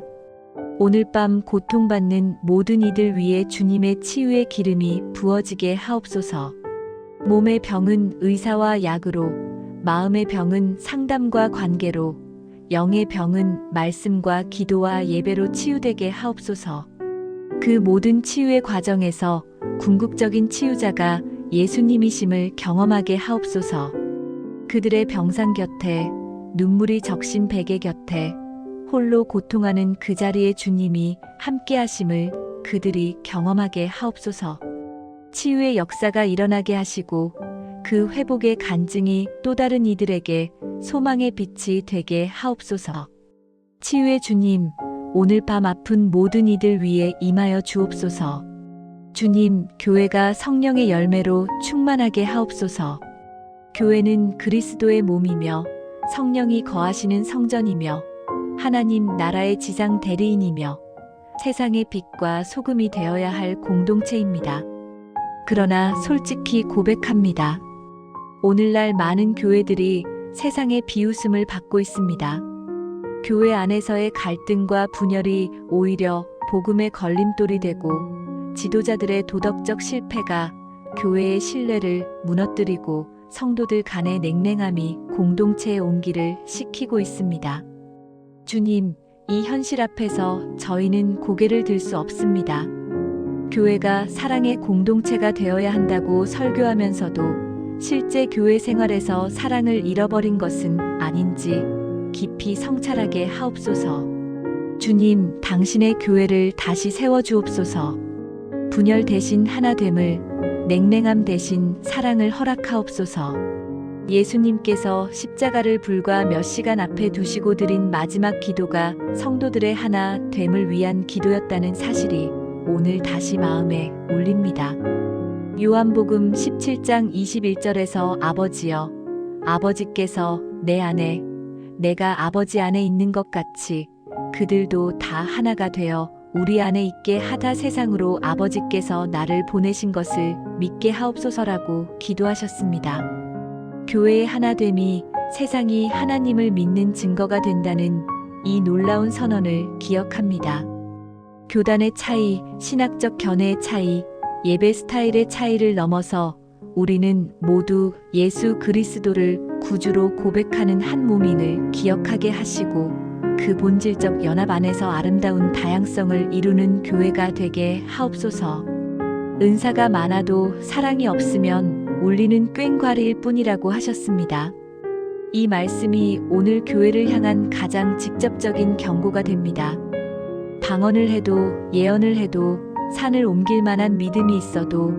오늘 밤 고통받는 모든 이들 위에 주님의 치유의 기름이 부어지게 하옵소서. 몸의 병은 의사와 약으로, 마음의 병은 상담과 관계로, 영의 병은 말씀과 기도와 예배로 치유되게 하옵소서. 그 모든 치유의 과정에서 궁극적인 치유자가 예수님이심을 경험하게 하옵소서. 그들의 병상 곁에, 눈물이 적신 베개 곁에 홀로 고통하는 그 자리에 주님이 함께 하심을 그들이 경험하게 하옵소서. 치유의 역사가 일어나게 하시고 그 회복의 간증이 또 다른 이들에게 소망의 빛이 되게 하옵소서. 치유의 주님, 오늘 밤 아픈 모든 이들 위에 임하여 주옵소서. 주님, 교회가 성령의 열매로 충만하게 하옵소서. 교회는 그리스도의 몸이며 성령이 거하시는 성전이며 하나님 나라의 지상 대리인이며 세상의 빛과 소금이 되어야 할 공동체입니다. 그러나 솔직히 고백합니다. 오늘날 많은 교회들이 세상의 비웃음을 받고 있습니다. 교회 안에서의 갈등과 분열이 오히려 복음의 걸림돌이 되고 지도자들의 도덕적 실패가 교회의 신뢰를 무너뜨리고 성도들 간의 냉랭함이 공동체의 온기를 식히고 있습니다. 주님, 이 현실 앞에서 저희는 고개를 들 수 없습니다. 교회가 사랑의 공동체가 되어야 한다고 설교하면서도 실제 교회 생활에서 사랑을 잃어버린 것은 아닌지 깊이 성찰하게 하옵소서. 주님, 당신의 교회를 다시 세워주옵소서. 분열 대신 하나됨을, 냉랭함 대신 사랑을 허락하옵소서. 예수님께서 십자가를 불과 몇 시간 앞에 두시고 드린 마지막 기도가 성도들의 하나 됨을 위한 기도였다는 사실이 오늘 다시 마음에 울립니다. 요한복음 17장 21절에서 아버지여, 아버지께서 내 안에, 내가 아버지 안에 있는 것 같이 그들도 다 하나가 되어 우리 안에 있게 하다 세상으로 아버지께서 나를 보내신 것을 믿게 하옵소서라고 기도하셨습니다. 교회의 하나됨이 세상이 하나님을 믿는 증거가 된다는 이 놀라운 선언을 기억합니다. 교단의 차이, 신학적 견해의 차이, 예배 스타일의 차이를 넘어서 우리는 모두 예수 그리스도를 구주로 고백하는 한 몸임을 기억하게 하시고 그 본질적 연합 안에서 아름다운 다양성을 이루는 교회가 되게 하옵소서. 은사가 많아도 사랑이 없으면 울리는 꽹과리일 뿐이라고 하셨습니다. 이 말씀이 오늘 교회를 향한 가장 직접적인 경고가 됩니다. 방언을 해도 예언을 해도 산을 옮길 만한 믿음이 있어도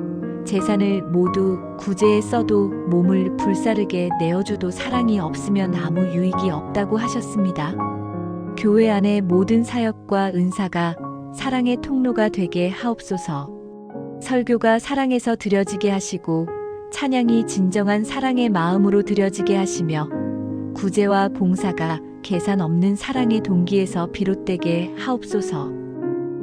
재산을 모두 구제에 써도 몸을 불사르게 내어줘도 사랑이 없으면 아무 유익이 없다고 하셨습니다. 교회 안의 모든 사역과 은사가 사랑의 통로가 되게 하옵소서. 설교가 사랑에서 드려지게 하시고 찬양이 진정한 사랑의 마음으로 드려지게 하시며 구제와 봉사가 계산 없는 사랑의 동기에서 비롯되게 하옵소서.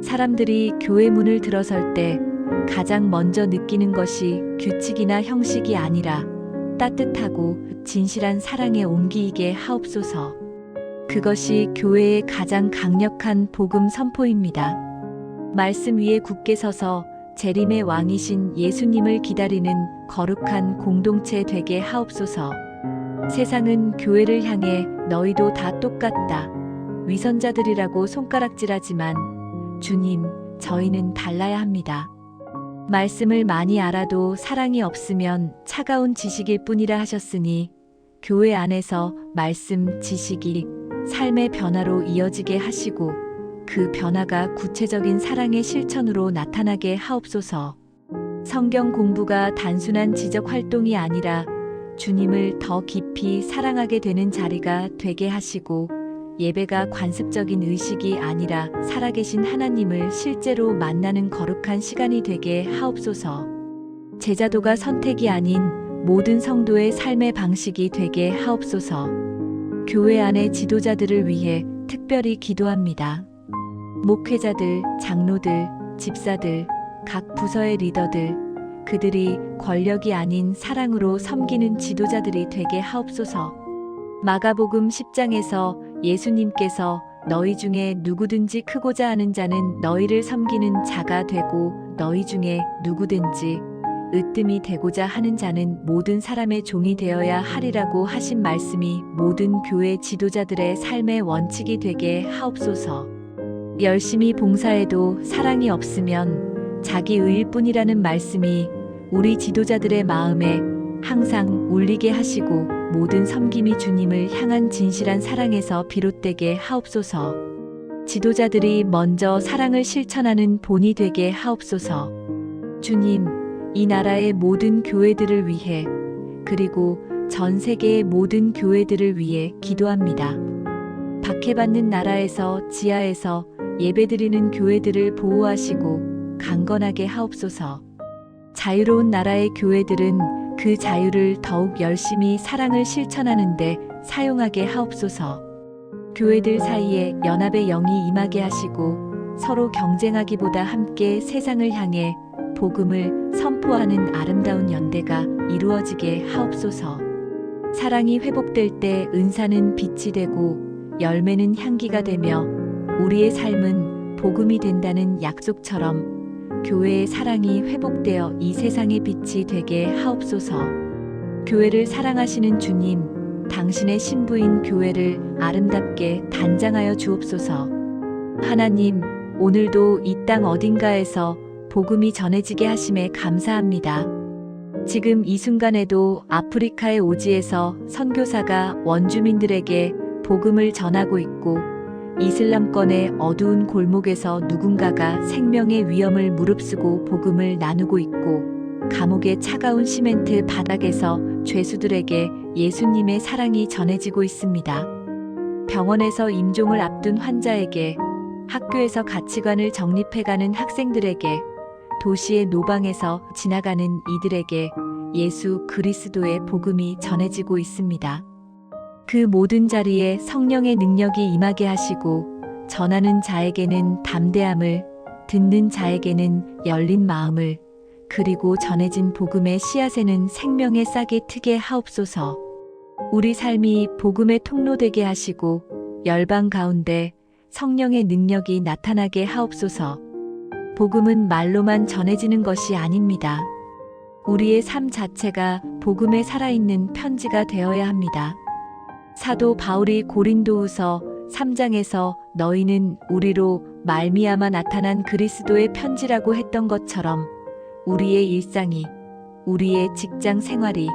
사람들이 교회 문을 들어설 때 가장 먼저 느끼는 것이 규칙이나 형식이 아니라 따뜻하고 진실한 사랑의 온기이게 하옵소서. 그것이 교회의 가장 강력한 복음 선포입니다. 말씀 위에 굳게 서서 재림의 왕이신 예수님을 기다리는 거룩한 공동체 되게 하옵소서. 세상은 교회를 향해 너희도 다 똑같다, 위선자들이라고 손가락질하지만 주님, 저희는 달라야 합니다. 말씀을 많이 알아도 사랑이 없으면 차가운 지식일 뿐이라 하셨으니 교회 안에서 말씀, 지식이 삶의 변화로 이어지게 하시고 그 변화가 구체적인 사랑의 실천으로 나타나게 하옵소서. 성경 공부가 단순한 지적 활동이 아니라 주님을 더 깊이 사랑하게 되는 자리가 되게 하시고 예배가 관습적인 의식이 아니라 살아계신 하나님을 실제로 만나는 거룩한 시간이 되게 하옵소서. 제자도가 선택이 아닌 모든 성도의 삶의 방식이 되게 하옵소서. 교회 안의 지도자들을 위해 특별히 기도합니다. 목회자들, 장로들, 집사들, 각 부서의 리더들, 그들이 권력이 아닌 사랑으로 섬기는 지도자들이 되게 하옵소서. 마가복음 10장에서 예수님께서 너희 중에 누구든지 크고자 하는 자는 너희를 섬기는 자가 되고 너희 중에 누구든지 으뜸이 되고자 하는 자는 모든 사람의 종이 되어야 하리라고 하신 말씀이 모든 교회 지도자들의 삶의 원칙이 되게 하옵소서. 열심히 봉사해도 사랑이 없으면 자기 의일 뿐이라는 말씀이 우리 지도자들의 마음에 항상 울리게 하시고 모든 섬김이 주님을 향한 진실한 사랑에서 비롯되게 하옵소서. 지도자들이 먼저 사랑을 실천하는 본이 되게 하옵소서. 주님, 이 나라의 모든 교회들을 위해 그리고 전 세계의 모든 교회들을 위해 기도합니다. 박해받는 나라에서 지하에서 예배드리는 교회들을 보호하시고 강건하게 하옵소서. 자유로운 나라의 교회들은 그 자유를 더욱 열심히 사랑을 실천하는데 사용하게 하옵소서. 교회들 사이에 연합의 영이 임하게 하시고 서로 경쟁하기보다 함께 세상을 향해 복음을 선포하는 아름다운 연대가 이루어지게 하옵소서. 사랑이 회복될 때 은사는 빛이 되고 열매는 향기가 되며 우리의 삶은 복음이 된다는 약속처럼 교회의 사랑이 회복되어 이 세상의 빛이 되게 하옵소서. 교회를 사랑하시는 주님, 당신의 신부인 교회를 아름답게 단장하여 주옵소서. 하나님, 오늘도 이 땅 어딘가에서 복음이 전해지게 하심에 감사합니다. 지금 이 순간에도 아프리카의 오지에서 선교사가 원주민들에게 복음을 전하고 있고 이슬람권의 어두운 골목에서 누군가가 생명의 위험을 무릅쓰고 복음을 나누고 있고 감옥의 차가운 시멘트 바닥에서 죄수들에게 예수님의 사랑이 전해지고 있습니다. 병원에서 임종을 앞둔 환자에게, 학교에서 가치관을 정립해가는 학생들에게, 도시의 노방에서 지나가는 이들에게 예수 그리스도의 복음이 전해지고 있습니다. 그 모든 자리에 성령의 능력이 임하게 하시고 전하는 자에게는 담대함을, 듣는 자에게는 열린 마음을, 그리고 전해진 복음의 씨앗에는 생명의 싹이 트게 하옵소서. 우리 삶이 복음의 통로되게 하시고 열방 가운데 성령의 능력이 나타나게 하옵소서. 복음은 말로만 전해지는 것이 아닙니다. 우리의 삶 자체가 복음에 살아있는 편지가 되어야 합니다. 사도 바울이 고린도후서 3장에서 너희는 우리로 말미암아 나타난 그리스도의 편지라고 했던 것처럼 우리의 일상이, 우리의 직장 생활이,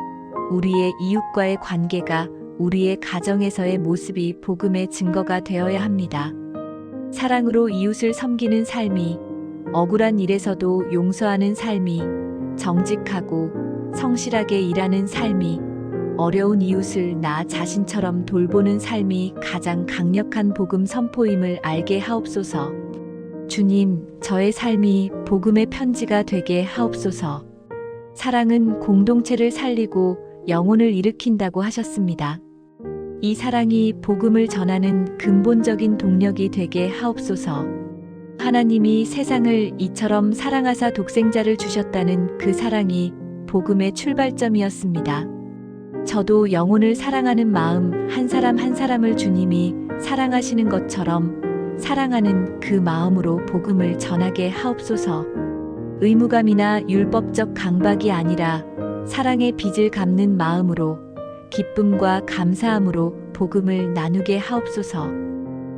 우리의 이웃과의 관계가, 우리의 가정에서의 모습이 복음의 증거가 되어야 합니다. 사랑으로 이웃을 섬기는 삶이, 억울한 일에서도 용서하는 삶이, 정직하고 성실하게 일하는 삶이, 어려운 이웃을 나 자신처럼 돌보는 삶이 가장 강력한 복음 선포임을 알게 하옵소서. 주님, 저의 삶이 복음의 편지가 되게 하옵소서. 사랑은 공동체를 살리고 영혼을 일으킨다고 하셨습니다. 이 사랑이 복음을 전하는 근본적인 동력이 되게 하옵소서. 하나님이 세상을 이처럼 사랑하사 독생자를 주셨다는 그 사랑이 복음의 출발점이었습니다. 저도 영혼을 사랑하는 마음 한 사람 한 사람을 주님이 사랑하시는 것처럼 사랑하는 그 마음으로 복음을 전하게 하옵소서. 의무감이나 율법적 강박이 아니라 사랑의 빚을 갚는 마음으로 기쁨과 감사함으로 복음을 나누게 하옵소서.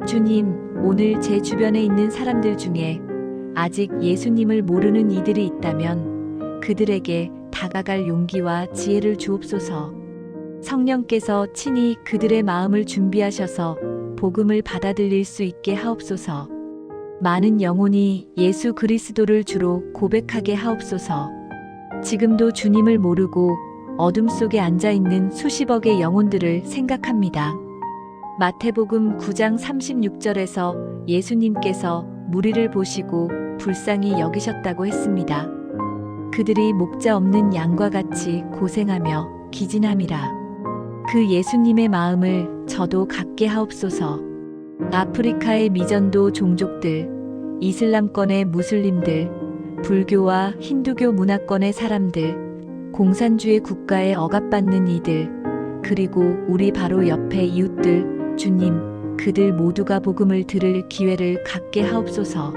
주님, 오늘 제 주변에 있는 사람들 중에 아직 예수님을 모르는 이들이 있다면 그들에게 다가갈 용기와 지혜를 주옵소서. 성령께서 친히 그들의 마음을 준비하셔서 복음을 받아들일 수 있게 하옵소서. 많은 영혼이 예수 그리스도를 주로 고백하게 하옵소서. 지금도 주님을 모르고 어둠 속에 앉아있는 수십억의 영혼들을 생각합니다. 마태복음 9장 36절에서 예수님께서 무리를 보시고 불쌍히 여기셨다고 했습니다. 그들이 목자 없는 양과 같이 고생하며 기진함이라. 그 예수님의 마음을 저도 갖게 하옵소서. 아프리카의 미전도 종족들, 이슬람권의 무슬림들, 불교와 힌두교 문화권의 사람들, 공산주의 국가에 억압받는 이들, 그리고 우리 바로 옆에 이웃들, 주님, 그들 모두가 복음을 들을 기회를 갖게 하옵소서.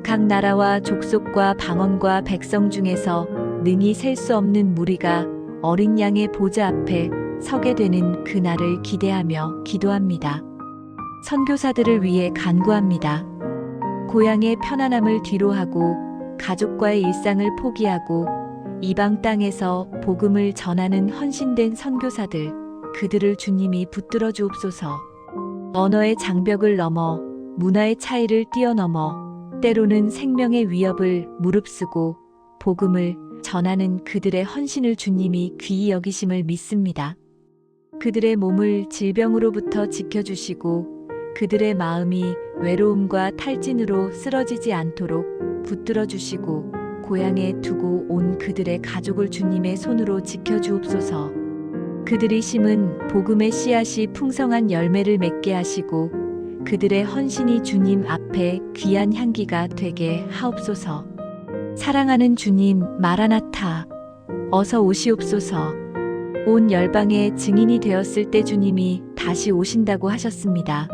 각 나라와 족속과 방언과 백성 중에서 능히 셀 수 없는 무리가 어린 양의 보좌 앞에 서게 되는 그날을 기대하며 기도합니다. 선교사들을 위해 간구합니다. 고향의 편안함을 뒤로하고 가족과의 일상을 포기하고 이방 땅에서 복음을 전하는 헌신된 선교사들, 그들을 주님이 붙들어 주옵소서. 언어의 장벽을 넘어 문화의 차이를 뛰어넘어 때로는 생명의 위협을 무릅쓰고 복음을 전하는 그들의 헌신을 주님이 귀히 여기심을 믿습니다. 그들의 몸을 질병으로부터 지켜주시고 그들의 마음이 외로움과 탈진으로 쓰러지지 않도록 붙들어 주시고 고향에 두고 온 그들의 가족을 주님의 손으로 지켜주옵소서. 그들이 심은 복음의 씨앗이 풍성한 열매를 맺게 하시고 그들의 헌신이 주님 앞에 귀한 향기가 되게 하옵소서. 사랑하는 주님, 마라나타, 어서 오시옵소서. 온 열방의 증인이 되었을 때 주님이 다시 오신다고 하셨습니다.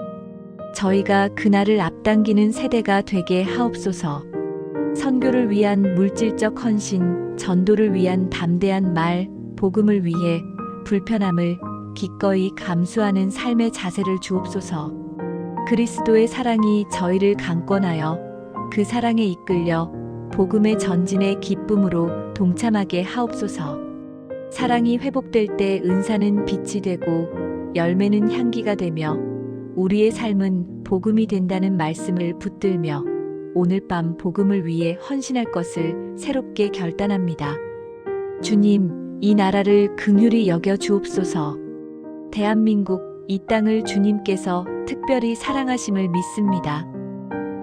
저희가 그날을 앞당기는 세대가 되게 하옵소서. 선교를 위한 물질적 헌신, 전도를 위한 담대한 말, 복음을 위해 불편함을 기꺼이 감수하는 삶의 자세를 주옵소서. 그리스도의 사랑이 저희를 강권하여 그 사랑에 이끌려 복음의 전진의 기쁨으로 동참하게 하옵소서. 사랑이 회복될 때 은사는 빛이 되고 열매는 향기가 되며 우리의 삶은 복음이 된다는 말씀을 붙들며 오늘 밤 복음을 위해 헌신할 것을 새롭게 결단합니다. 주님, 이 나라를 긍휼히 여겨 주옵소서. 대한민국, 이 땅을 주님께서 특별히 사랑하심을 믿습니다.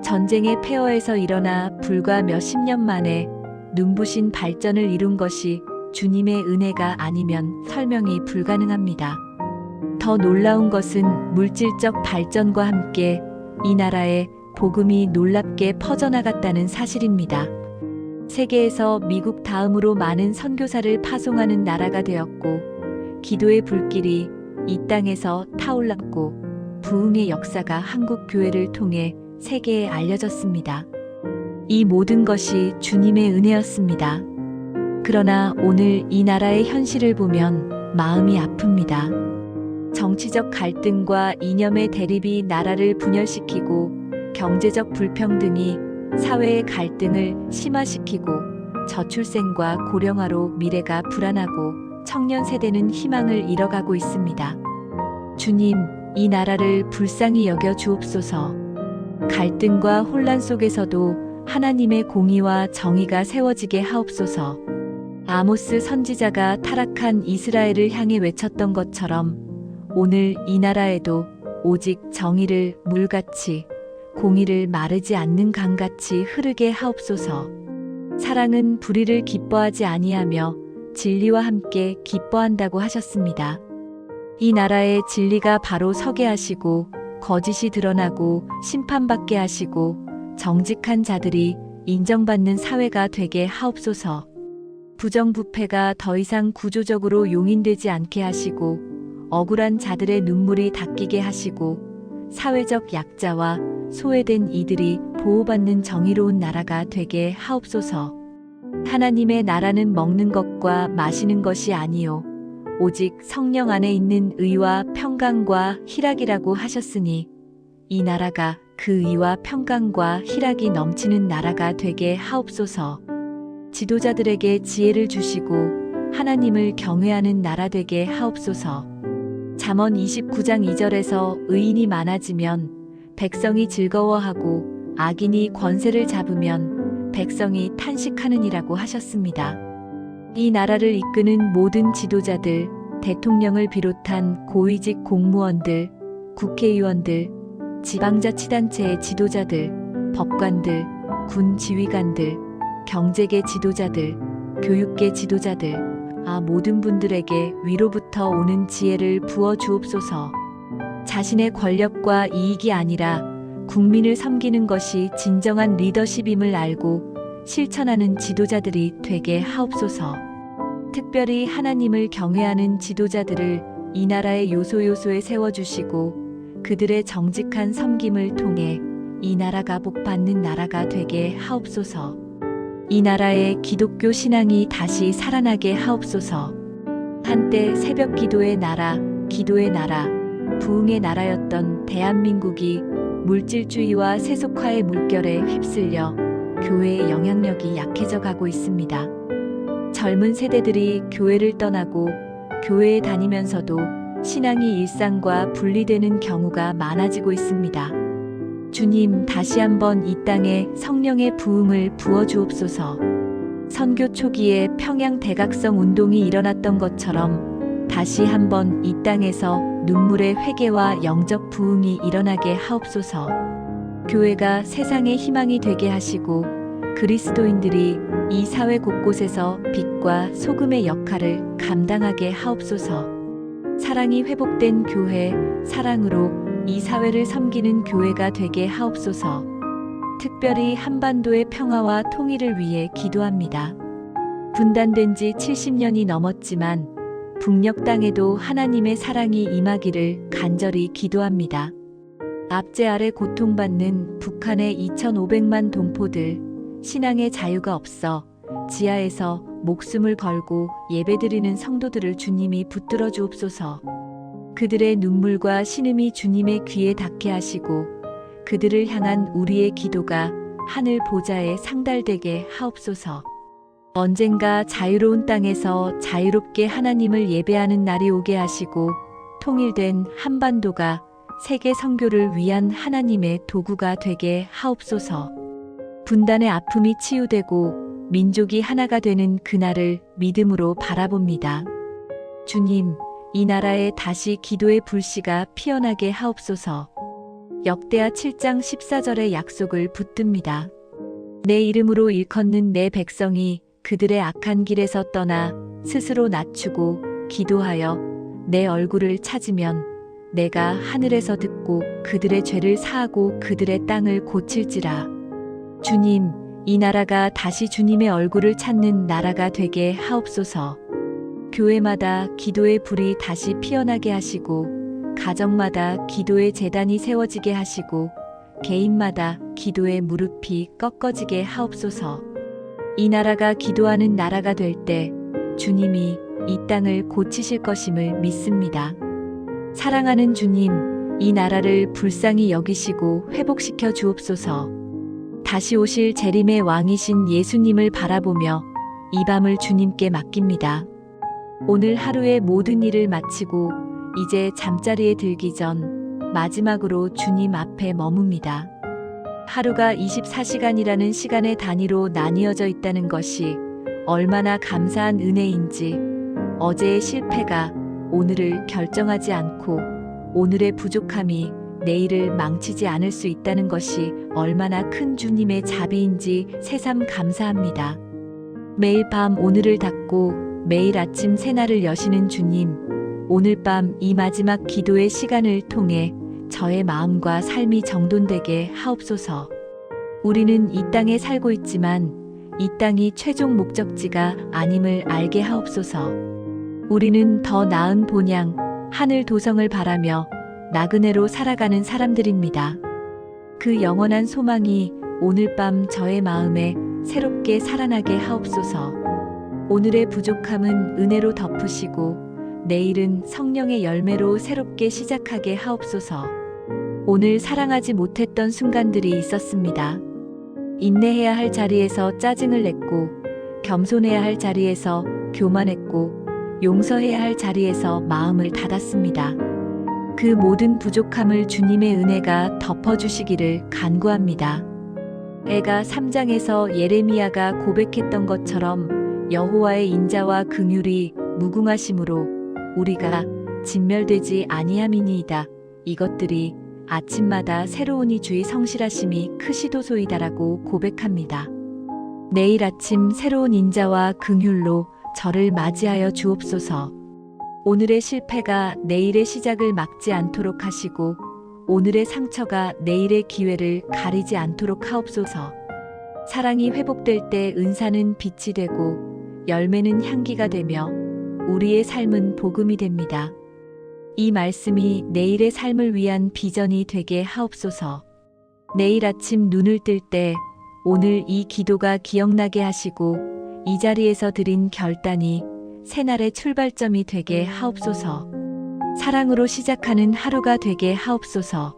전쟁의 폐허에서 일어나 불과 몇십 년 만에 눈부신 발전을 이룬 것이 주님의 은혜가 아니면 설명이 불가능합니다. 더 놀라운 것은 물질적 발전과 함께 이 나라에 복음이 놀랍게 퍼져나갔다는 사실입니다. 세계에서 미국 다음으로 많은 선교사를 파송하는 나라가 되었고 기도의 불길이 이 땅에서 타올랐고 부흥의 역사가 한국 교회를 통해 세계에 알려졌습니다. 이 모든 것이 주님의 은혜였습니다. 그러나 오늘 이 나라의 현실을 보면 마음이 아픕니다. 정치적 갈등과 이념의 대립이 나라를 분열시키고 경제적 불평등이 사회의 갈등을 심화시키고 저출생과 고령화로 미래가 불안하고 청년 세대는 희망을 잃어가고 있습니다. 주님, 이 나라를 불쌍히 여겨 주옵소서. 갈등과 혼란 속에서도 하나님의 공의와 정의가 세워지게 하옵소서. 아모스 선지자가 타락한 이스라엘을 향해 외쳤던 것처럼 오늘 이 나라에도 오직 정의를 물같이 공의를 마르지 않는 강같이 흐르게 하옵소서. 사랑은 불의를 기뻐하지 아니하며 진리와 함께 기뻐한다고 하셨습니다. 이 나라의 진리가 바로 서게 하시고 거짓이 드러나고 심판받게 하시고 정직한 자들이 인정받는 사회가 되게 하옵소서. 부정부패가 더 이상 구조적으로 용인되지 않게 하시고 억울한 자들의 눈물이 닦이게 하시고 사회적 약자와 소외된 이들이 보호받는 정의로운 나라가 되게 하옵소서. 하나님의 나라는 먹는 것과 마시는 것이 아니요 오직 성령 안에 있는 의와 평강과 희락이라고 하셨으니 이 나라가 그 의와 평강과 희락이 넘치는 나라가 되게 하옵소서. 지도자들에게 지혜를 주시고 하나님을 경외하는 나라 되게 하옵소서. 잠언 29장 2절에서 의인이 많아지면 백성이 즐거워하고 악인이 권세를 잡으면 백성이 탄식하느니라고 하셨습니다. 이 나라를 이끄는 모든 지도자들, 대통령을 비롯한 고위직 공무원들, 국회의원들, 지방자치단체의 지도자들, 법관들, 군 지휘관들, 경제계 지도자들, 교육계 지도자들, 모든 분들에게 위로부터 오는 지혜를 부어 주옵소서. 자신의 권력과 이익이 아니라 국민을 섬기는 것이 진정한 리더십임을 알고 실천하는 지도자들이 되게 하옵소서. 특별히 하나님을 경외하는 지도자들을 이 나라의 요소요소에 세워주시고 그들의 정직한 섬김을 통해 이 나라가 복받는 나라가 되게 하옵소서. 이 나라의 기독교 신앙이 다시 살아나게 하옵소서. 한때 새벽 기도의 나라, 기도의 나라, 부흥의 나라였던 대한민국이 물질주의와 세속화의 물결에 휩쓸려 교회의 영향력이 약해져 가고 있습니다. 젊은 세대들이 교회를 떠나고 교회에 다니면서도 신앙이 일상과 분리되는 경우가 많아지고 있습니다. 주님, 다시 한번 이 땅에 성령의 부흥을 부어 주옵소서. 선교 초기에 평양 대각성 운동이 일어났던 것처럼 다시 한번 이 땅에서 눈물의 회개와 영적 부흥이 일어나게 하옵소서. 교회가 세상의 희망이 되게 하시고 그리스도인들이 이 사회 곳곳에서 빛과 소금의 역할을 감당하게 하옵소서. 사랑이 회복된 교회, 사랑으로 이 사회를 섬기는 교회가 되게 하옵소서. 특별히 한반도의 평화와 통일을 위해 기도합니다. 분단된 지 70년이 넘었지만 북녘 땅에도 하나님의 사랑이 임하기를 간절히 기도합니다. 압제 아래 고통받는 북한의 2,500만 동포들, 신앙의 자유가 없어 지하에서 목숨을 걸고 예배드리는 성도들을 주님이 붙들어 주옵소서. 그들의 눈물과 신음이 주님의 귀에 닿게 하시고 그들을 향한 우리의 기도가 하늘 보좌에 상달되게 하옵소서. 언젠가 자유로운 땅에서 자유롭게 하나님을 예배하는 날이 오게 하시고 통일된 한반도가 세계 선교를 위한 하나님의 도구가 되게 하옵소서. 분단의 아픔이 치유되고 민족이 하나가 되는 그날을 믿음으로 바라봅니다. 주님, 이 나라에 다시 기도의 불씨가 피어나게 하옵소서. 역대하 7장 14절의 약속을 붙듭니다. 내 이름으로 일컫는 내 백성이 그들의 악한 길에서 떠나 스스로 낮추고 기도하여 내 얼굴을 찾으면 내가 하늘에서 듣고 그들의 죄를 사하고 그들의 땅을 고칠지라. 주님, 이 나라가 다시 주님의 얼굴을 찾는 나라가 되게 하옵소서. 교회마다 기도의 불이 다시 피어나게 하시고 가정마다 기도의 제단이 세워지게 하시고 개인마다 기도의 무릎이 꺾어지게 하옵소서. 이 나라가 기도하는 나라가 될 때 주님이 이 땅을 고치실 것임을 믿습니다. 사랑하는 주님, 이 나라를 불쌍히 여기시고 회복시켜 주옵소서. 다시 오실 재림의 왕이신 예수님을 바라보며 이 밤을 주님께 맡깁니다. 오늘 하루의 모든 일을 마치고 이제 잠자리에 들기 전 마지막으로 주님 앞에 머뭅니다. 하루가 24시간이라는 시간의 단위로 나뉘어져 있다는 것이 얼마나 감사한 은혜인지, 어제의 실패가 오늘을 결정하지 않고 오늘의 부족함이 내일을 망치지 않을 수 있다는 것이 얼마나 큰 주님의 자비인지 새삼 감사합니다. 매일 밤 오늘을 닫고 매일 아침 새날을 여시는 주님, 오늘 밤 이 마지막 기도의 시간을 통해 저의 마음과 삶이 정돈되게 하옵소서. 우리는 이 땅에 살고 있지만 이 땅이 최종 목적지가 아님을 알게 하옵소서. 우리는 더 나은 본향, 하늘 도성을 바라며 나그네로 살아가는 사람들입니다. 그 영원한 소망이 오늘 밤 저의 마음에 새롭게 살아나게 하옵소서. 오늘의 부족함은 은혜로 덮으시고 내일은 성령의 열매로 새롭게 시작하게 하옵소서. 오늘 사랑하지 못했던 순간들이 있었습니다. 인내해야 할 자리에서 짜증을 냈고, 겸손해야 할 자리에서 교만했고, 용서해야 할 자리에서 마음을 닫았습니다. 그 모든 부족함을 주님의 은혜가 덮어주시기를 간구합니다. 애가 3장에서 예레미야가 고백했던 것처럼 여호와의 인자와 긍휼이 무궁하심으로 우리가 진멸되지 아니함이니이다. 이것들이 아침마다 새로우니 주의 성실하심이 크시도소이다라고 고백합니다. 내일 아침 새로운 인자와 긍휼로 저를 맞이하여 주옵소서. 오늘의 실패가 내일의 시작을 막지 않도록 하시고 오늘의 상처가 내일의 기회를 가리지 않도록 하옵소서. 사랑이 회복될 때 은사는 빛이 되고 열매는 향기가 되며 우리의 삶은 복음이 됩니다. 이 말씀이 내일의 삶을 위한 비전이 되게 하옵소서. 내일 아침 눈을 뜰 때 오늘 이 기도가 기억나게 하시고 이 자리에서 드린 결단이 새날의 출발점이 되게 하옵소서. 사랑으로 시작하는 하루가 되게 하옵소서.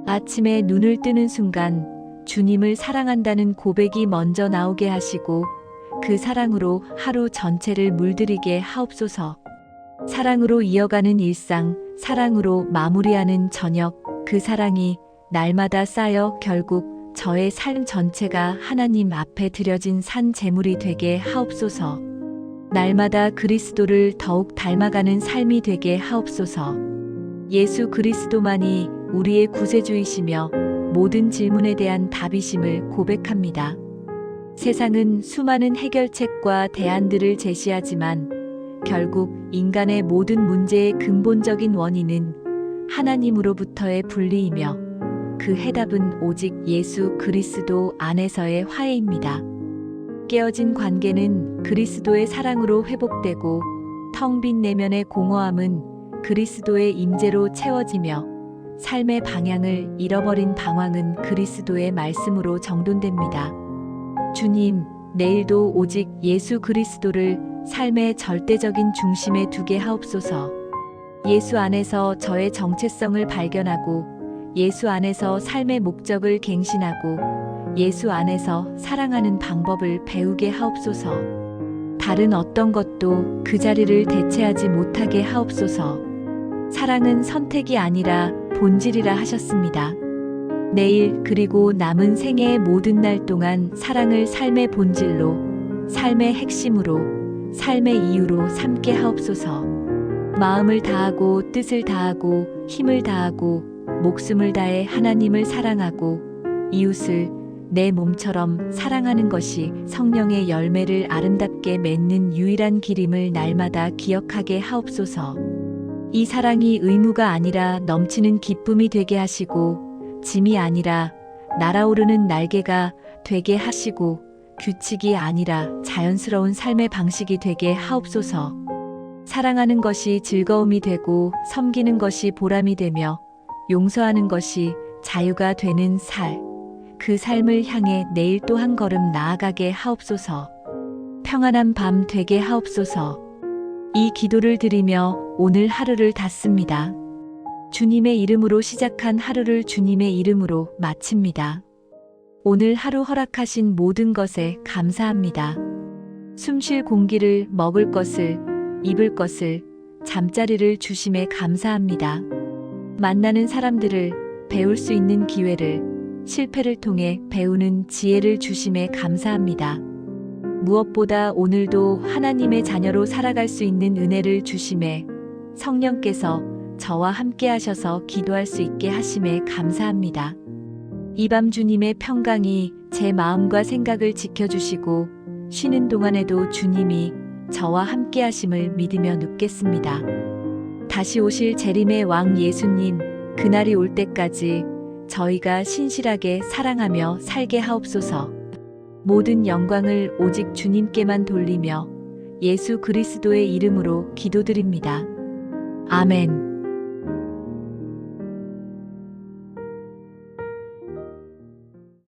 아침에 눈을 뜨는 순간 주님을 사랑한다는 고백이 먼저 나오게 하시고 그 사랑으로 하루 전체를 물들이게 하옵소서. 사랑으로 이어가는 일상, 사랑으로 마무리하는 저녁, 그 사랑이 날마다 쌓여 결국 저의 삶 전체가 하나님 앞에 드려진 산 제물이 되게 하옵소서. 날마다 그리스도를 더욱 닮아가는 삶이 되게 하옵소서. 예수 그리스도만이 우리의 구세주이시며 모든 질문에 대한 답이심을 고백합니다. 세상은 수많은 해결책과 대안들을 제시하지만 결국 인간의 모든 문제의 근본적인 원인은 하나님으로부터의 분리이며 그 해답은 오직 예수 그리스도 안에서의 화해입니다. 깨어진 관계는 그리스도의 사랑으로 회복되고 텅 빈 내면의 공허함은 그리스도의 임재로 채워지며 삶의 방향을 잃어버린 방황은 그리스도의 말씀으로 정돈됩니다. 주님, 내일도 오직 예수 그리스도를 삶의 절대적인 중심에 두게 하옵소서. 예수 안에서 저의 정체성을 발견하고 예수 안에서 삶의 목적을 갱신하고 예수 안에서 사랑하는 방법을 배우게 하옵소서. 다른 어떤 것도 그 자리를 대체하지 못하게 하옵소서. 사랑은 선택이 아니라 본질이라 하셨습니다. 내일 그리고 남은 생애의 모든 날 동안 사랑을 삶의 본질로, 삶의 핵심으로, 삶의 이유로 삼게 하옵소서. 마음을 다하고 뜻을 다하고 힘을 다하고 목숨을 다해 하나님을 사랑하고 이웃을 내 몸처럼 사랑하는 것이 성령의 열매를 아름답게 맺는 유일한 길임을 날마다 기억하게 하옵소서. 이 사랑이 의무가 아니라 넘치는 기쁨이 되게 하시고 짐이 아니라 날아오르는 날개가 되게 하시고 규칙이 아니라 자연스러운 삶의 방식이 되게 하옵소서. 사랑하는 것이 즐거움이 되고 섬기는 것이 보람이 되며 용서하는 것이 자유가 되는 그 삶을 향해 내일 또 한 걸음 나아가게 하옵소서. 평안한 밤 되게 하옵소서. 이 기도를 드리며 오늘 하루를 닫습니다. 주님의 이름으로 시작한 하루를 주님의 이름으로 마칩니다. 오늘 하루 허락하신 모든 것에 감사합니다. 숨쉴 공기를, 먹을 것을, 입을 것을, 잠자리를 주심에 감사합니다. 만나는 사람들을, 배울 수 있는 기회를, 실패를 통해 배우는 지혜를 주심에 감사합니다. 무엇보다 오늘도 하나님의 자녀로 살아갈 수 있는 은혜를 주심에 성령께서 저와 함께 하셔서 기도할 수 있게 하심에 감사합니다. 이 밤 주님의 평강이 제 마음과 생각을 지켜주시고 쉬는 동안에도 주님이 저와 함께 하심을 믿으며 눕겠습니다. 다시 오실 재림의 왕 예수님, 그날이 올 때까지 저희가 신실하게 사랑하며 살게 하옵소서. 모든 영광을 오직 주님께만 돌리며 예수 그리스도의 이름으로 기도드립니다. 아멘.